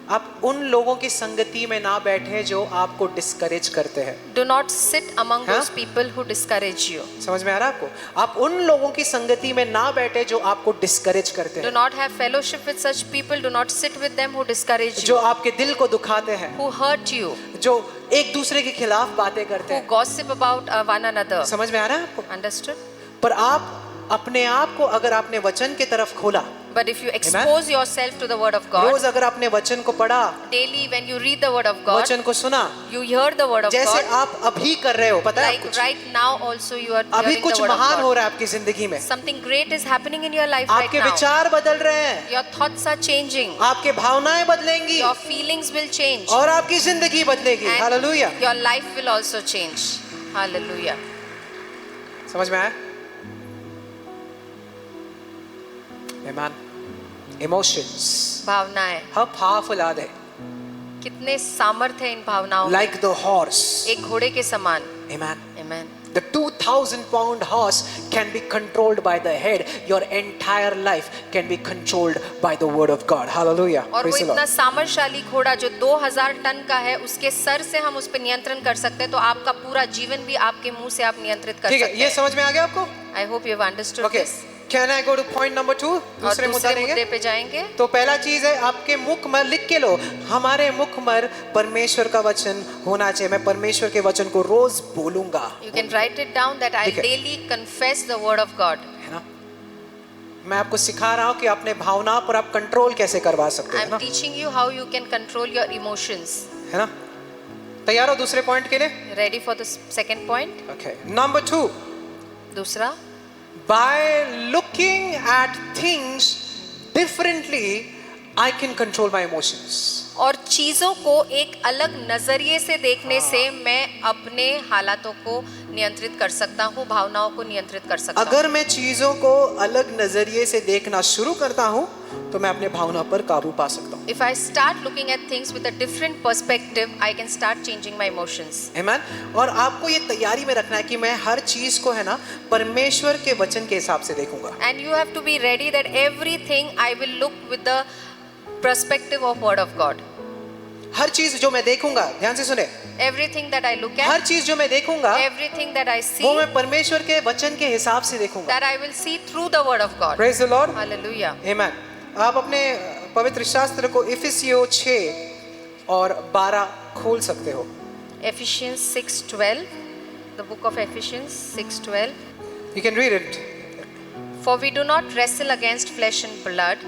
आप उन लोगों की संगति में ना बैठे जो आपको डिस्करेज करते हैं। Do not sit among हाँ? those people who discourage you. समझ में आ रहा है आपको? आप उन लोगों की संगति में ना बैठे जो आपको डिस्करेज करते Do हैं, not have fellowship with such people. Do not sit with them who discourage जो you, आपके दिल को दुखाते हैं, who hurt you, जो एक दूसरे के खिलाफ बातें करते who हैं। gossip about one another. समझ में आ रहा है आपको? Understood? पर आप अपने आप को अगर आपने वचन की तरफ खोला, But if you expose yourself to the word of God, रोज अगर आपने वचन को पढ़ा, daily when you read the word of God, वचन को सुना, you hear the word of जैसे God, आप अभी कर रहे हो, पता है like कुछ right now also you are अभी hearing कुछ the word of महान हो God. रहा है आपकी जिंदगी में। Something great is happening in your life right आपके now. विचार बदल रहे हैं, Your thoughts are changing. आपके भावनाएं बदलेंगी, Your feelings will change. और आपकी जिंदगी बदलेगी। And hallelujah. your life will also change. Hallelujah. समझ में आया? Amen. Emotions. भावनाएं How powerful are they? कितने सामर्थ्य है इन भावनाओं में. Like the horse. एक घोड़े के समान. Amen. Amen. The 2,000-pound horse can be controlled by the head. Your entire life can be controlled by the word of God. Hallelujah. और वो Praise the Lord. इतना सामर्थ्यशाली घोड़ा जो 2000 टन का है, उसके सर से हम उस पर नियंत्रण कर सकते हैं, तो आपका पूरा जीवन भी आपके मुंह से आप नियंत्रित कर ठीक सकते है, ये हैं. समझ में आ गया आपको? I hope you have understood Okay. this. Can I go to point number 2? और दूसरे मुद्दा दूसरे मुद्दे लेंगे। पे जाएंगे. तो पहला चीज है आपके मुख में लिख के लो, हमारे मुख में परमेश्वर का वचन होना चाहिए। मैं परमेश्वर के वचन को रोज बोलूंगा। You can write it down that I ठीक है। daily confess the word of God. है ना? मैं आपको सिखा रहा हूँ कि अपने भावनाओं पर आप कंट्रोल कैसे करवा सकते हैं I'm ना? teaching you how you can control your emotions. है ना? तैयार हो दूसरे पॉइंट के लिए? Ready for the second point? Okay. Number 2. दूसरा, By looking at things differently, I can control my emotions. और चीजों को एक अलग नजरिए से देखने से मैं अपने हालातों को नियंत्रित कर सकता हूँ, भावनाओं को नियंत्रित कर सकता हूँ. अगर मैं चीजों को अलग नजरिए से देखना शुरू करता हूँ तो मैं अपने भावना पर काबू पा सकता हूँ। If I start looking at things with a different perspective, I can start changing my emotions. Amen? और आपको ये तैयारी में रखना है कि मैं हर चीज को है ना परमेश्वर के वचन के हिसाब से देखूंगा। And you have to be ready that everything I will look with the perspective of word of God. हर चीज जो मैं देखूंगा, ध्यान से सुने, Everything that I look her at, चीज जो मैं देखूंगा everything that I वो see, मैं परमेश्वर के वचन के हिसाब से देखूंगा। that I will see through the word of God. Praise the Lord. Hallelujah. Amen. आप अपने पवित्र शास्त्र को इफिसियों 6 और 12 खोल सकते हो। Ephesians 6:12, the book of Ephesians 6:12. You can read it For we do not wrestle against flesh and blood,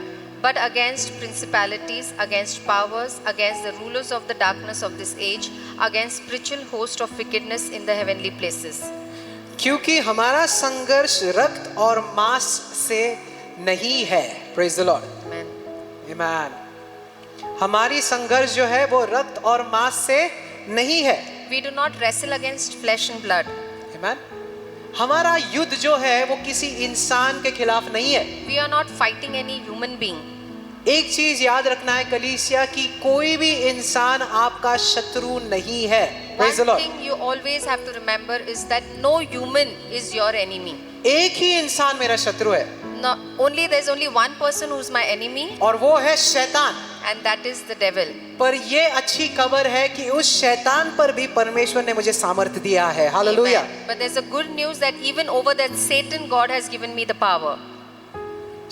but against principalities, against powers, against the rulers of the darkness of this age, against spiritual host of wickedness in the heavenly places. क्योंकि हमारा संघर्ष रक्त और मांस से नहीं है. Praise the Lord. Amen. Amen. हमारी संघर्ष जो है वो रक्त और मांस से नहीं है. We do not wrestle against flesh and blood. Amen. हमारा युद्ध जो है वो किसी इंसान के खिलाफ नहीं है. We are not fighting any human being. एक चीज याद रखना है कलीसिया की, कोई भी इंसान आपका शत्रु नहीं है. Praise the One Lord. thing you always have to remember is that no human is your enemy. एक ही इंसान मेरा शत्रु है No, there's only one person who's my enemy, और वो है शैतान. and that is the devil. पर ये अच्छी खबर है कि उस शैतान पर भी परमेश्वर ने मुझे सामर्थ्य दिया है. Hallelujah. Amen. But there's a good news that even over that Satan, God has given me the power.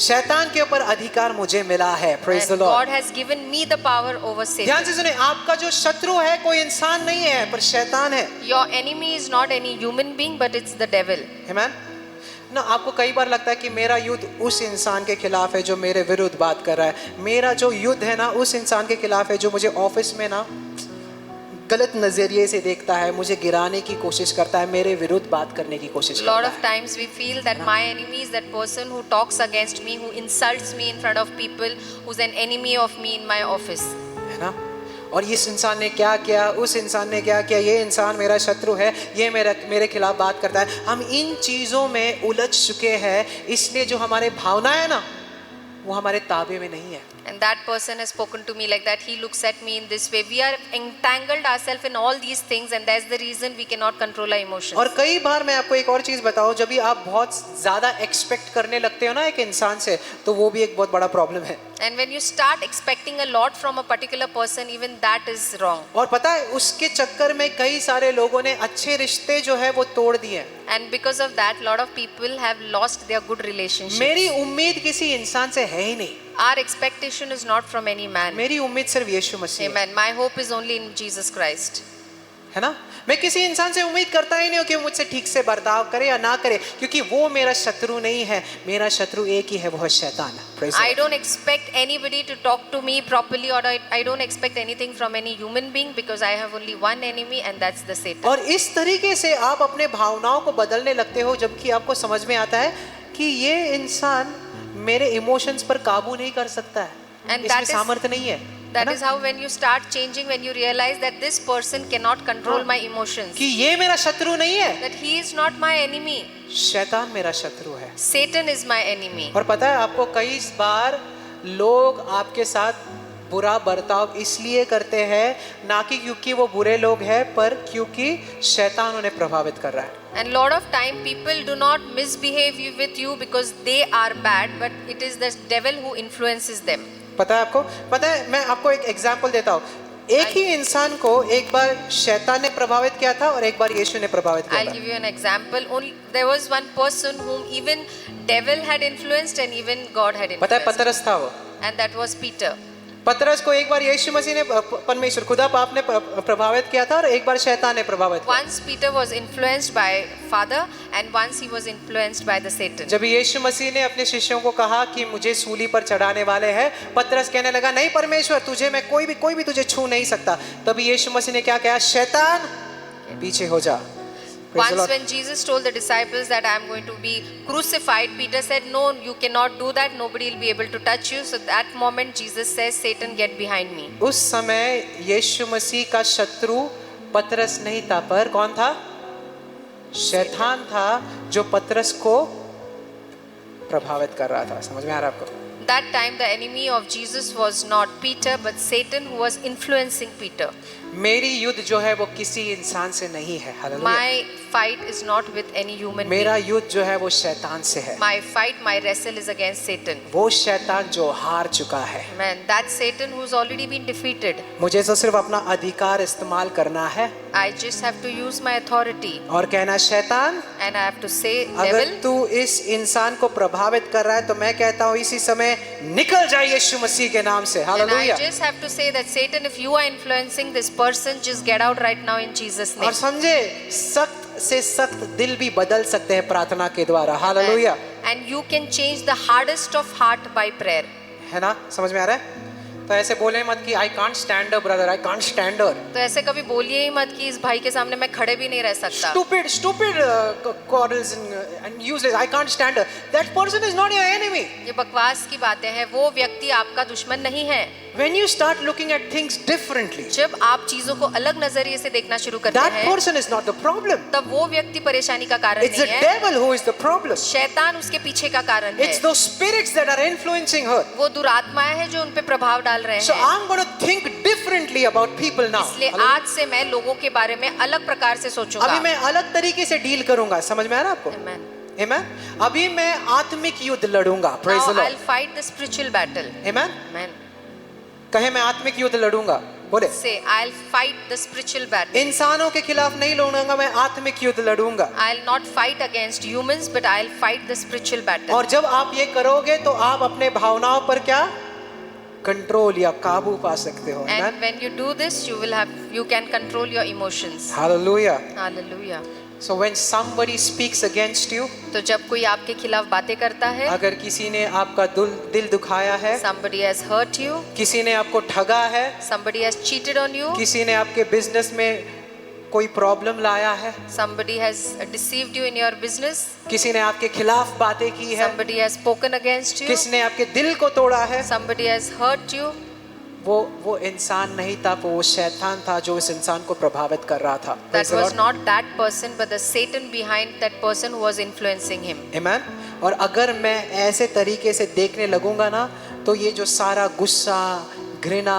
शैतान के ऊपर अधिकार मुझे मिला है. Praise the And God Lord. has given me the power over ध्यान Satan. से सुने, आपका जो शत्रु है कोई इंसान नहीं है पर शैतान है. Your enemy is not any human being, but it's the devil. Amen. ना आपको कई बार लगता है कि मेरा युद्ध उस इंसान के खिलाफ है जो मेरे विरुद्ध बात कर रहा है. मेरा जो युद्ध है ना उस इंसान के खिलाफ है जो मुझे ऑफिस में ना गलत नजरिए से देखता है, मुझे गिराने की कोशिश करता है, मेरे विरुद्ध बात करने की कोशिश A lot करता of है. times we feel that my enemy is that person who talks against me, who insults me in front of people, who's an enemy of me in my office. है ना. और इस इंसान ने क्या किया, उस इंसान ने क्या किया, ये इंसान मेरा शत्रु है, ये मेरे खिलाफ बात करता है. हम इन चीज़ों में उलझ चुके हैं, इसलिए जो हमारे भावनाएं है ना वो हमारे ताबे में नहीं है. And that person has spoken to me like that. He looks at me in this way. We are entangled ourselves in all these things, and that's the reason we cannot control our emotions. और कई बार मैं आपको एक और चीज़ बताऊं, जब भी आप बहुत ज़्यादा एक्सपेक्ट करने लगते हो ना एक इंसान से, तो वो भी एक बहुत बड़ा प्रॉब्लम है. And when you start expecting a lot from a particular person, even that is wrong. और पता है उसके चक्कर में कई सारे लोगों ने अच्छे रिश्ते जो है वो तोड़ दिए. And because of that, lot of people have lost their good relationships. मेरी उम्मीद किसी इंसान से है ही नहीं. Our expectation is not from any man. मेरी उम्मीद सिर्फ यीशु मसीह है. Amen. My hope is only in Jesus Christ. है ना. मैं किसी इंसान से उम्मीद करता ही नहीं हूँ कि वो मुझसे ठीक से बर्ताव करे या ना करे, क्योंकि वो मेरा शत्रु नहीं है. मेरा शत्रु एक ही है, वो है शैतान. Praise the I Lord. don't expect anybody to talk to me properly, or I don't expect anything from any human being, because I have only one enemy, and that's the Satan. और इस तरीके से आप अपने भावनाओं को बदलने लगते हो, जबकि आपको समझ में आता है कि ये इंसान मेरे इमोशंस पर काबू नहीं कर सकता है, And इसमें that is- सामर्थ्य नहीं है. That is how when you start changing, when you realize that this person cannot control my emotions, कि ये मेरा शत्रु नहीं है, that he is not my enemy, शैतान मेरा शत्रु है. Satan is my enemy. और पता है आपको कई बार लोग आपके साथ बुरा बर्ताव इसलिए करते हैं, ना कि क्योंकि वो बुरे लोग हैं, पर क्योंकि शैतान उन्हें प्रभावित कर रहा है. And lot of time people do not misbehave with you because they are bad, but it is the devil who influences them. पता है आपको, पता है मैं आपको एक एग्जांपल देता हूँ. एक ही इंसान को एक बार शैतान ने प्रभावित किया था और एक बार यीशु ने प्रभावित किया I'll था. give you an example. Only there was one person whom even devil had influenced and even God had पता है influenced, पतरस था वो. and that was Peter. पतरस को एक बार यीशु मसीह ने, परमेश्वर खुदा बाप ने प्रभावित किया था और एक बार शैतान ने प्रभावित किया. Once Peter was influenced by Father, and once he was influenced by the Satan. जब यीशु मसीह ने अपने शिष्यों को कहा कि मुझे सूली पर चढ़ाने वाले हैं, पतरस कहने लगा नहीं परमेश्वर, तुझे मैं कोई भी तुझे छू नहीं सकता. तभी यीशु मसीह ने क्या कहा, शैतान पीछे हो जा. Praise the Once Lord. when Jesus told the disciples that I am going to be crucified, Peter said, no, you cannot do that, nobody will be able to touch you. So that moment Jesus says, Satan, get behind me. उस समय यीशु मसीह का शत्रु पतरस नहीं था, पर कौन था, शैतान था जो पतरस को प्रभावित कर रहा था. समझ में आ रहा है आपको? That time the enemy of Jesus was not Peter but Satan, who was influencing Peter. मेरी युद्ध जो है वो किसी इंसान से नहीं है. Hallelujah. My fight is not with any human मेरा being. युद्ध जो है वो शैतान से है. My fight, my wrestle is against Satan. वो शैतान जो हार चुका है. Man, that Satan who's already been defeated. मुझे तो सिर्फ अपना अधिकार इस्तेमाल करना है I just have to use my authority और कहना, शैतान and I have to say, अगर devil, तू इस इंसान को प्रभावित कर रहा है तो मैं कहता हूँ इसी समय निकल जाए यीशु मसीह के नाम से. and I hallelujah. just have to say that Satan, if you are influencing this person, just get out right now in Jesus' name. और समझे, सख्त से सख्त दिल भी बदल सकते हैं प्रार्थना के द्वारा. Hallelujah. And you can change the hardest of heart by prayer. है ना, समझ में आ रहा है? तो ऐसे बोले मत कि I can't stand a brother, I can't stand अ। तो ऐसे कभी बोलिए ही मत कि इस भाई के सामने मैं खड़े भी नहीं रह सकता। Stupid quarrels and useless. I can't stand her. That person is not your enemy. ये बकवास की बातें हैं, वो व्यक्ति आपका दुश्मन नहीं है। When you start looking at things differently, जब आप चीजों को अलग नजरिए से देखना शुरू करते that हैं, person is not the problem. तब वो व्यक्ति परेशानी का कारण It's the नहीं है, devil who is the problem. शैतान उसके पीछे का कारण It's है। those spirits that are influencing her. वो दुरात्माएं हैं जो उन पे प्रभाव डाल रहे So हैं। I'm going to think differently about people now. इसलिए आज से मैं लोगों के बारे में अलग प्रकार से सोचूंगा। अभी मैं अलग तरीके से डील करूंगा, समझ में आ रहा है आपको? Amen. Amen. अभी मैं आत्मिक युद्ध लड़ूंगा. Praise Now the Lord. I'll fight the spiritual battle. Amen. Amen. कहे मैं आत्मिक युद्ध लड़ूंगा, बोले Say I'll fight the spiritual battle. इंसानों के खिलाफ नहीं लड़ूंगा, मैं आत्मिक युद्ध लड़ूंगा। I'll not fight against humans, but I'll fight the spiritual battle. और जब आप ये करोगे तो आप अपने भावनाओं पर क्या कंट्रोल या काबू पा सकते हो। And when you do this, you can control your emotions. Hallelujah. Hallelujah. So when somebody speaks against you, तो जब कोई आपके खिलाफ बातें करता है, अगर किसी ने आपका दिल दुखाया है, somebody has hurt you, किसी ने आपको ठगा है, somebody has cheated on you, किसी ने आपके बिजनेस में कोई प्रॉब्लम लाया है, somebody has deceived you in your business, किसी ने आपके खिलाफ बातें की है, somebody has spoken against you, किसने आपके दिल को तोड़ा है, somebody has hurt you, वो इंसान नहीं था, वो शैतान था जो इस इंसान को प्रभावित कर रहा था। that was not that person but the Satan behind that person who was influencing him. Amen. और अगर मैं ऐसे तरीके से देखने लगूंगा ना, तो ये जो सारा गुस्सा, घृणा,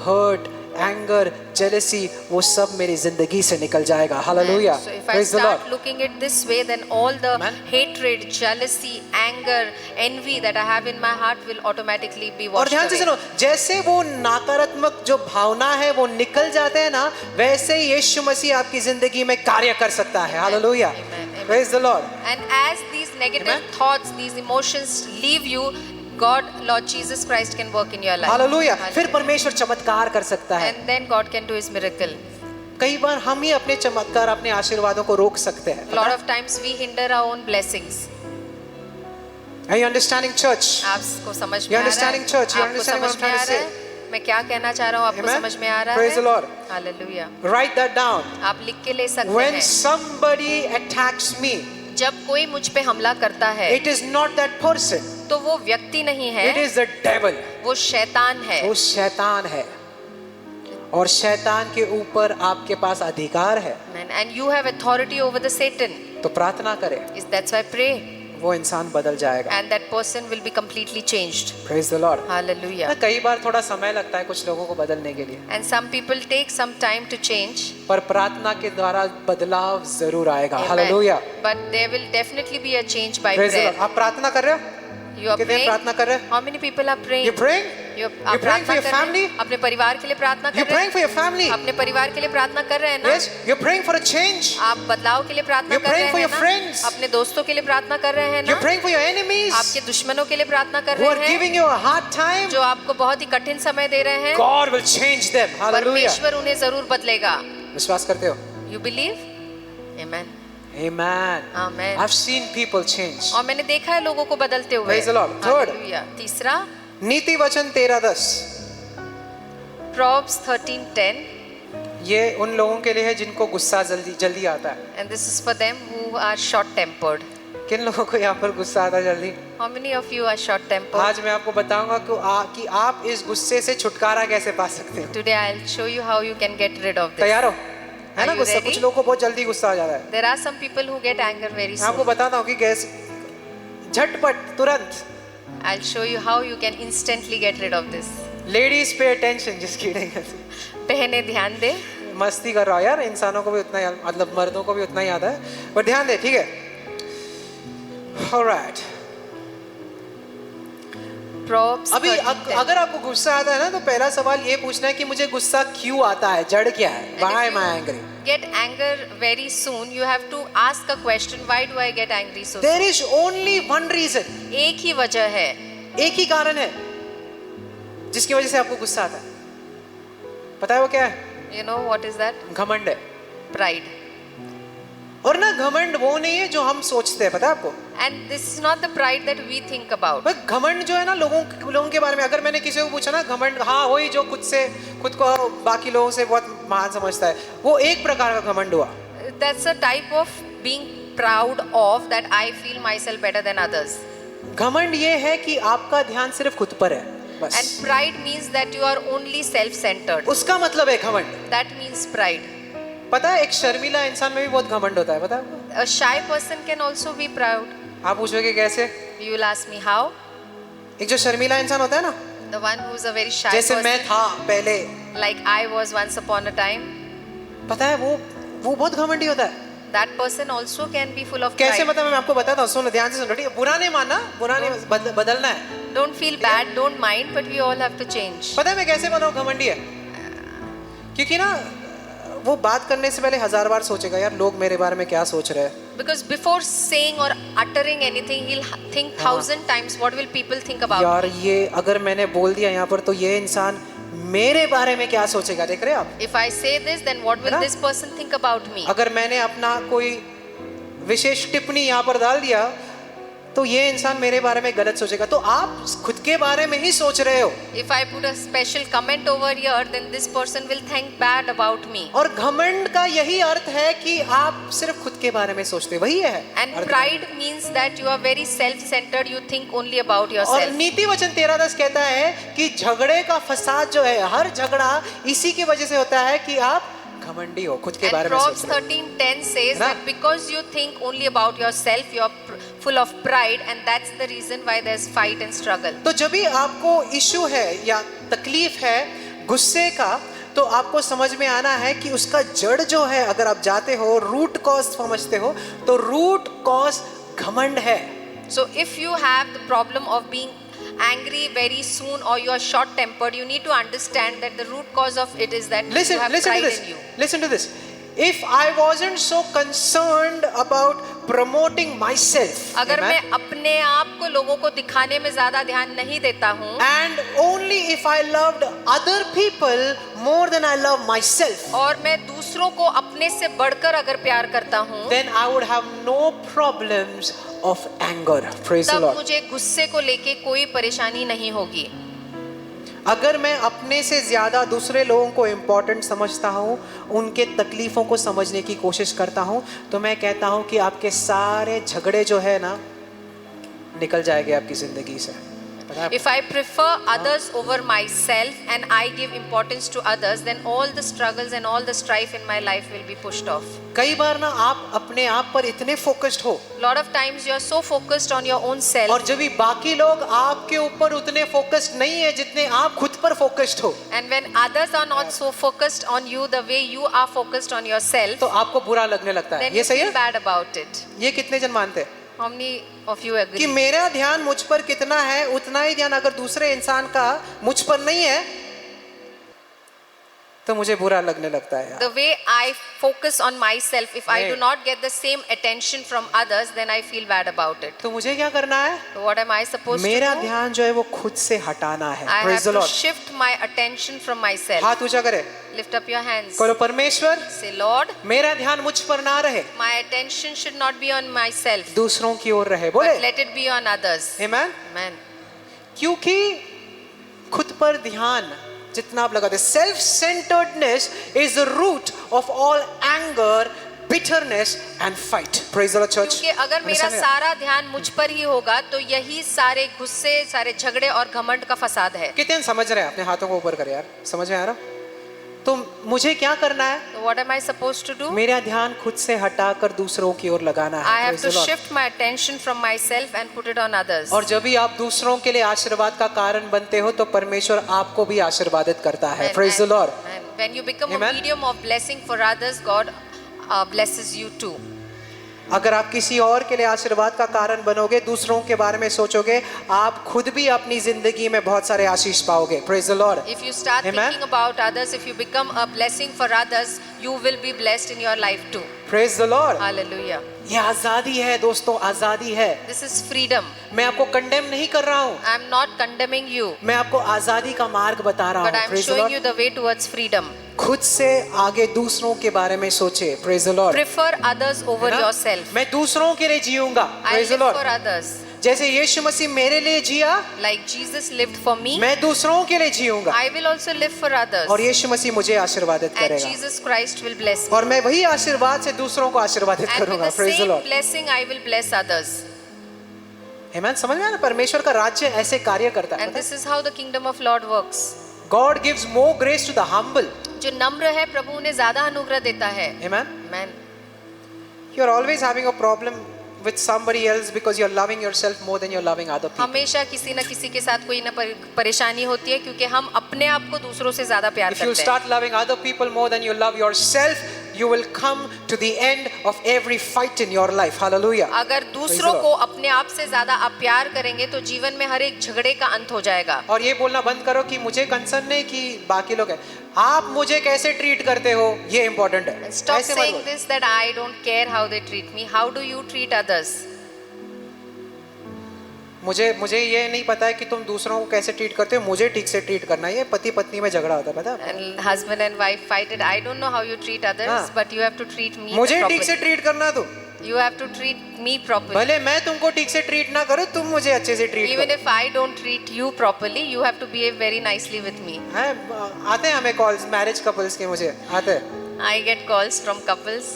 हर्ट, एंगर, जेलसी, वो सब मेरी जिंदगी से निकल जाएगा। Hallelujah. So if I start looking at this way, then all the hatred, jealousy, anger, envy that I have in my heart will automatically be और washed ध्यान से away. सुनो, जैसे वो नकारात्मक जो भावना है वो निकल जाते हैं ना, वैसे ही यीशु मसीह आपकी जिंदगी में कार्य कर सकता है। Hallelujah. Amen. Amen. Praise the Lord. And as these negative Amen. thoughts, these emotions leave you, God, Lord Jesus Christ can work in your life. Hallelujah. फिर Hallelujah. परमेश्वर चमत्कार कर सकता है। And then God can do His miracle. कई बार हम ही अपने चमत्कार, अपने आशीर्वादों को रोक सकते हैं। A lot of times we hinder our own blessings. Are you understanding, church? आपको समझ में You आ रहा understanding, है? church? You आपको understanding what समझ I'm में आ trying to रहा है? मैं क्या कहना चाह रहा हूँ, आपको Amen? समझ में आ रहा है? Praise the Lord. Hallelujah. Write that down. आप लिख के ले सकते When हैं। somebody attacks me, जब कोई मुझ पे हमला करता है, it is not that person. तो वो व्यक्ति नहीं है, It is the devil. वो शैतान है। वो शैतान है, और शैतान के ऊपर आपके पास अधिकार है। And you have authority over the Satan. तो प्रार्थना करें, That's why pray. वो इंसान बदल जाएगा। And that person will be completely changed. Praise the Lord. Hallelujah. कई बार थोड़ा समय लगता है कुछ लोगों को बदलने के लिए, And some people take some time to change. पर प्रार्थना के द्वारा बदलाव जरूर आएगा। Amen. Hallelujah. But there will definitely be a change by Praise the prayer. Lord. आप प्रार्थना कर रहे हो? You are कितने praying. प्रार्थना कर रहे हैं? How many people are praying? You praying? आप You praying for प्रार्थना your कर रहे family? हैं? अपने परिवार के लिए प्रार्थना You कर रहे praying for your family? हैं? अपने परिवार के लिए प्रार्थना कर रहे हैं ना? Yes. You're praying for a change. आप बदलाव के लिए प्रार्थना You're कर रहे praying for हैं your ना? friends. अपने दोस्तों के लिए प्रार्थना कर रहे हैं You're ना? praying for your enemies आपके दुश्मनों के लिए प्रार्थना कर who are रहे हैं, giving you a hard time. जो आपको बहुत ही कठिन समय दे रहे हैं। God will change them. Hallelujah. परमेश्वर उन्हें जरूर बदलेगा। विश्वास करते हो? You believe? Amen. Amen. Amen. I've seen people change. और मैंने देखा है लोगों को बदलते हुए। Praise the Lord. Third. Hallelujah. तीसरा, नीति वचन 13:10, Proverbs 13:10, ये उन लोगों के लिए है जिनको गुस्सा जल्दी आता है। and this is for them who are short-tempered. किन लोगों को यहाँ पर गुस्सा आता है जल्दी? How many of you are short-tempered? आज मैं आपको बताऊंगा कि आप इस गुस्से से छुटकारा कैसे पा सकते हैं। Today I'll show you how you can get rid of this. तैयार हो? है ना Are you गुस्सा? ready? कुछ लोगों को बहुत जल्दी गुस्सा आ जाता है। There are some people who get anger very मैं आपको soon. बताता हूँ कि कैसे झटपट तुरंत। I'll show you how you can instantly get rid of this. Ladies pay attention, जिसकी नहीं करती। पहने ध्यान दे। मस्ती कर रहा हूँ यार, इंसानों को भी उतना ही, मतलब मर्दों को भी उतना ही आता है, पर ध्यान दे, ठीक है? Alright. Proverbs अभी 13:10. अगर आपको गुस्सा आता है ना, तो पहला सवाल ये पूछना है कि मुझे गुस्सा क्यों आता है, जड़ क्या है? And Why if am I you angry? get anger very soon, you have to ask a question, why do I get angry so There soon? is only one reason. एक ही वजह है, एक ही कारण है जिसकी वजह से आपको गुस्सा आता है। पता है वो क्या है? you know what is that? घमंड है। Pride. और ना घमंड वो नहीं है जो हम सोचते हैं, पता है आपको? And this is not the pride that we think about. बस घमंड जो है ना लोगों के बारे में, अगर मैंने किसी को पूछा ना घमंड, हाँ वही जो खुद को बाकी लोगों से बहुत महान समझता है, वो एक प्रकार का घमंड हुआ. That's a type of being proud of that I feel myself better than others. घमंड ये है कि आपका ध्यान सिर्फ खुद पर है बस. And pride means that you are only self-centered. उसका मतलब है घमंड. That means pride. पता है एक शर्मीला इंसान में भी बहुत घमंड होता है, पता है आपको? A shy person can also be proud. आप पूछोगे कैसे? You will ask me how? एक जो शर्मीला इंसान होता है ना, The one who is a very shy जैसे मैं person, था पहले, like I was once upon a time, पता है वो बहुत घमंडी होता है. that person also can be full of कैसे pride. मतलब मैं आपको बताता हूँ, सुनो ध्यान से सुनो, ठीक है? बुरा नहीं मानना, बुरा नहीं, बदलना है. Don't feel bad, don't mind, but we all have to change. पता है मैं कैसे बनाऊँ घमंडी है? क्योंकि ना वो बात करने से पहले 1000 बार सोचेगा, यार लोग मेरे बारे में क्या सोच रहे हैं. Because before saying or uttering anything, he'll think 1,000 times what will people think about यार me. ये अगर मैंने बोल दिया यहाँ पर तो ये इंसान मेरे बारे में क्या सोचेगा, देख रहे हैं आप? If I say this, then what will है ना? this person think about me? अगर मैंने अपना कोई विशेष टिप्पणी यहाँ पर डाल दिया तो ये इंसान मेरे बारे में गलत सोचेगा. तो आप खुद के बारे में ही सोच रहे हो. If I put a special comment over here, then this person will think bad about me. और घमंड का यही अर्थ है कि आप सिर्फ खुद के बारे में सोचते हो, वही है. And pride means that you are very self-centered. You think only about और yourself. नीति वचन 13:10 कहता है कि झगड़े का फसाद जो है, हर झगड़ा इसी की वजह से होता है कि आप घमंडी हो, खुद के And बारे में Proverbs सोच रहे हो. 13:10 says ना? that because you think only about yourself, you are full of pride, and that's the reason why there's fight and struggle. तो जब भी आपको इशू है या तकलीफ है गुस्से का, तो आपको समझ में आना है कि उसका जड़ जो है, अगर आप जाते हो रूट कॉज समझते हो, तो रूट कॉज घमंड है. So if you have the problem of being angry very soon or you are short tempered, you need to understand that the root cause of it is that you have listen to pride this. in you. Listen to this. If I wasn't so concerned about promoting myself, अगर amen, मैं अपने आप को लोगों को दिखाने में ज्यादा ध्यान नहीं देता हूँ, and only if I loved other people more than I love myself, और मैं दूसरों को अपने से बढ़कर अगर प्यार करता हूँ, then I would have no problems of anger. Praise the तब Lord. मुझे गुस्से को लेके कोई परेशानी नहीं होगी. अगर मैं अपने से ज्यादा दूसरे लोगों को इम्पोर्टेंट समझता हूँ, उनके तकलीफों को समझने की कोशिश करता हूँ, तो मैं कहता हूँ कि आपके सारे झगड़े जो है ना निकल जाएंगे आपकी जिंदगी से. If I prefer others over myself and I give importance to others, then all the struggles and all the strife in my life will be pushed off. कई बार ना आप अपने आप पर इतने फोकस्ड हो, Lot of times you are so focused on your own self, और जब भी बाकी लोग आपके ऊपर उतने फोकस्ड नहीं है जितने आप खुद पर फोकस्ड हो, and when others are not so focused on you the way you are focused on yourself, तो आपको बुरा लगने लगता है. then ये you सही feel है? bad about it. ये कितने जन मानते हैं How many of you कि agree? मेरा ध्यान मुझ पर कितना है, उतना ही ध्यान अगर दूसरे इंसान का मुझ पर नहीं है तो मुझे बुरा लगने लगता है. The way I focus on myself, if I do Right. not get the same attention from others, then I feel bad about it. तो मुझे क्या करना है? So what am I supposed to मेरा do? ध्यान जो है वो खुद से हटाना है. I Praise have the to Lord. shift my attention from myself. हाथ ऊंचा करे, Lift up your hands. करो परमेश्वर, Say, Lord, मेरा ध्यान मुझ पर ना रहे, my attention should not be on myself, दूसरों की ओर रहे. but बोले let it be on others. Amen. Amen. क्योंकि खुद पर ध्यान जितना आप लगाते, self centredness is the root of all anger, bitterness and fight. Praise the Lord, church. क्योंकि अगर मेरा सारा ध्यान मुझ पर ही होगा तो यही सारे गुस्से, सारे झगड़े और घमंड का फसाद है. कितने समझ रहे हैं? अपने हाथों को ऊपर करें यार, समझ में आ रहा? तो मुझे क्या करना है? So what am I supposed to do? मेरा ध्यान खुद से हटाकर दूसरों की ओर लगाना है. I have Praise to the Lord. shift my attention from myself and put it on others. और जब भी आप दूसरों के लिए आशीर्वाद का कारण बनते हो तो परमेश्वर आपको भी आशीर्वादित करता है. Praise the Lord. And when you become Amen. a medium of blessing for others, God blesses you too. अगर आप किसी और के लिए आशीर्वाद का कारण बनोगे, दूसरों के बारे में सोचोगे, आप खुद भी अपनी जिंदगी में बहुत सारे आशीष पाओगे. Praise the Lord. If you start Amen. thinking about others, if you become a blessing for others, you will be blessed in your life too. Praise the Lord. Hallelujah. ये आजादी है दोस्तों, आजादी है. This is freedom. मैं आपको condemn नहीं कर रहा हूँ, I am not condemning you, मैं आपको आजादी का मार्ग बता रहा but I हूँ. am Praise the showing Lord. you the way towards freedom. खुद से आगे दूसरों के बारे में सोचे. Praise the Lord. Prefer others over है ना? yourself. मैं दूसरों के लिए जीऊंगा. I Praise the live Lord. for others. जैसे यीशु मसीह मेरे लिए जिया, Like Jesus lived for me, मैं दूसरों के लिए जीऊंगा. I will also live for others. और यीशु मसीह मुझे आशीर्वादित And करेगा. Jesus Christ will bless me. और मैं वही आशीर्वाद से दूसरों को आशीर्वादित And with करूंगा. the Praise the same Lord. blessing, I will bless others. Amen. समझ में आया ना? परमेश्वर का राज्य ऐसे कार्य करता है. And this is how the kingdom of Lord works. God gives more grace to the humble. जो नम्र है प्रभु उन्हें ज्यादा अनुग्रह देता है. Amen. Amen. You are always having a problem with somebody else because you are loving yourself more than you are loving other people. हमेशा किसी न किसी के साथ कोई न परेशानी होती है क्योंकि हम अपने आप को दूसरों से ज्यादा प्यार If you करते हैं. start loving other people more than you love yourself, you will come to the end of every fight in your life. Hallelujah. अगर दूसरों को अपने आप से ज्यादा आप प्यार करेंगे तो जीवन में हर एक झगड़े का अंत हो जाएगा. और ये बोलना बंद करो कि मुझे कंसर्न नहीं कि बाकी लोग हैं. आप मुझे कैसे ट्रीट करते हो ये इंपॉर्टेंट है. Stop ऐसे मत saying बोलो. this that I don't care how they treat me. How do you treat others? मुझे ये नहीं पता है कि तुम दूसरों को कैसे ट्रीट करते हो. मुझे ठीक से ट्रीट करना है. ये पति पत्नी में झगड़ा होता है, पता है? And husband and wife fight it. I don't know how you treat others, हाँ. but you have to treat me मुझे ठीक properly. से ट्रीट करना तुम. You have to treat me properly. भले मैं तुमको ठीक से ट्रीट ना करूं, तुम मुझे अच्छे से ट्रीट Even करो. if I don't treat you properly, you have to behave very nicely with me. हैं, आते हैं हमें कॉल्स मैरिज कपल्स के. मुझे आते हैं. I get calls from couples.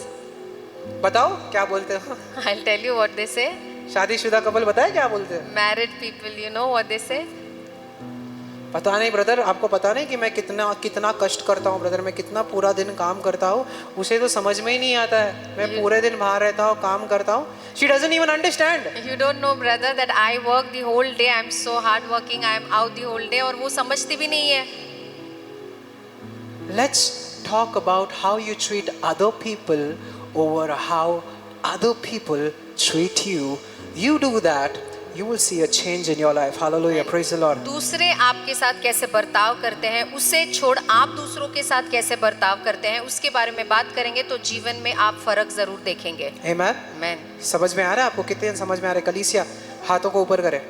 बताओ क्या बोलते हो. I'll tell you what they say. शादीशुदा कपल बताए क्या बोलते हैं. Married people, you know what they say? पता नहीं ब्रदर, आपको पता नहीं कि मैं कितना कष्ट करता हूँ ब्रदर. मैं कितना पूरा दिन काम करता हूँ, उसे तो समझ में ही नहीं आता है. मैं पूरे दिन बाहर रहता हूँ, काम करता हूँ. She doesn't even understand. You don't know, brother, that I work the whole day. I'm so hard working. I'm out the whole day. और वो समझती भी नहीं है. Let's talk about how you treat other people over how other people treat you. You do that, you will see a change in your life. Hallelujah. Praise the Lord. दूसरे आपके साथ कैसे बर्ताव करते हैं, उसे छोड़ आप दूसरों के साथ कैसे बर्ताव करते हैं, उसके बारे में बात करेंगे तो जीवन में आप फर्क जरूर देखेंगे. Amen. Amen. समझ में आ रहा है आपको? कितने समझ में आ रहा है? कलीसिया हाथों को ऊपर करे.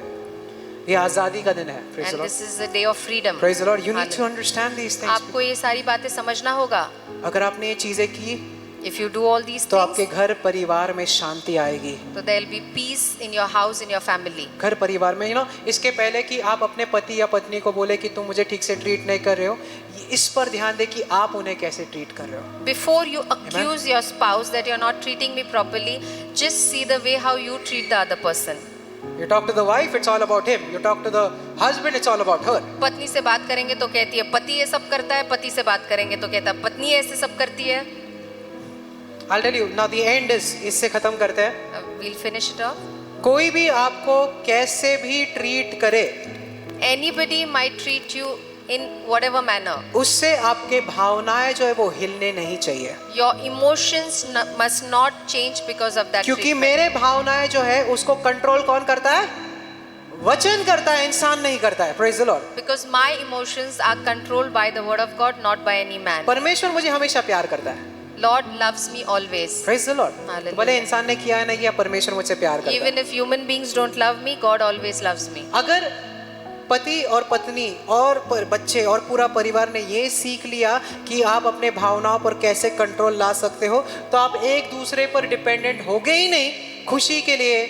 ये आजादी का दिन है. Praise the And Lord. this is the day of freedom. Praise the Lord. You need to understand these things. आपको ये सारी बातें समझना होगा. अगर आपने ये चीजें की If you do all these तो आपके things, घर परिवार में शांति आएगी. तो there will be peace in your house, in your family. घर परिवार में, इसके पहले कि आप अपने पति या पत्नी को बोले कि तुम मुझे ठीक से ट्रीट नहीं कर रहे हो, इस पर ध्यान दे कि आप उन्हें कैसे ट्रीट कर रहे हो. Before you accuse your spouse that you're not treating me properly, just see the way how you treat the other person. You talk to the wife, it's all about him. You talk to the husband, it's all about her. पत्नी से बात करेंगे तो कहती है पति ये सब करता है, पति से बात करेंगे तो कहता है पत्नी ऐसे सब करती है. I'll tell you, now the end is, इससे खत्म करते हैं. We'll finish it off. कोई भी आपको कैसे भी ट्रीट करे, Anybody might treat you in whatever manner. उससे आपके भावनाएं जो है वो हिलने नहीं चाहिए. Your emotions must not change because of that क्योंकि treatment. मेरे भावनाएं जो है उसको कंट्रोल कौन करता है? वचन करता है, इंसान नहीं करता है. Praise the Lord. Because my emotions are controlled by the word of God, not by any man. परमेश्वर मुझे हमेशा प्यार करता है. Lord loves me always. Praise the Lord. Hallelujah. भले इंसान ने किया है नहीं किया, परमेश्वर मुझसे प्यार करता है. Even if human beings don't love me, God always loves me. अगर पति और पत्नी और बच्चे और पूरा परिवार ने ये सीख लिया कि आप अपने भावनाओं पर कैसे कंट्रोल ला सकते हो, तो आप एक दूसरे पर डिपेंडेंट हो गए ही नहीं. खुशी के लिए,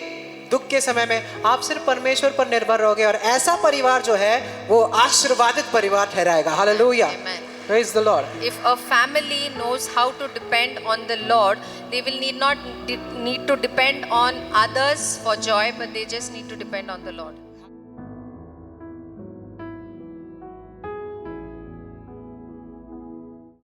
दुख के समय में आप सिर्फ परमेश्वर पर निर्भर रहोगे और ऐसा परिवार जो है वो आशीर्वादित परिवार ठहराएगा. Hallelujah. Amen. Praise the Lord. If a family knows how to depend on the Lord, they will need to depend on others for joy, but they just need to depend on the Lord.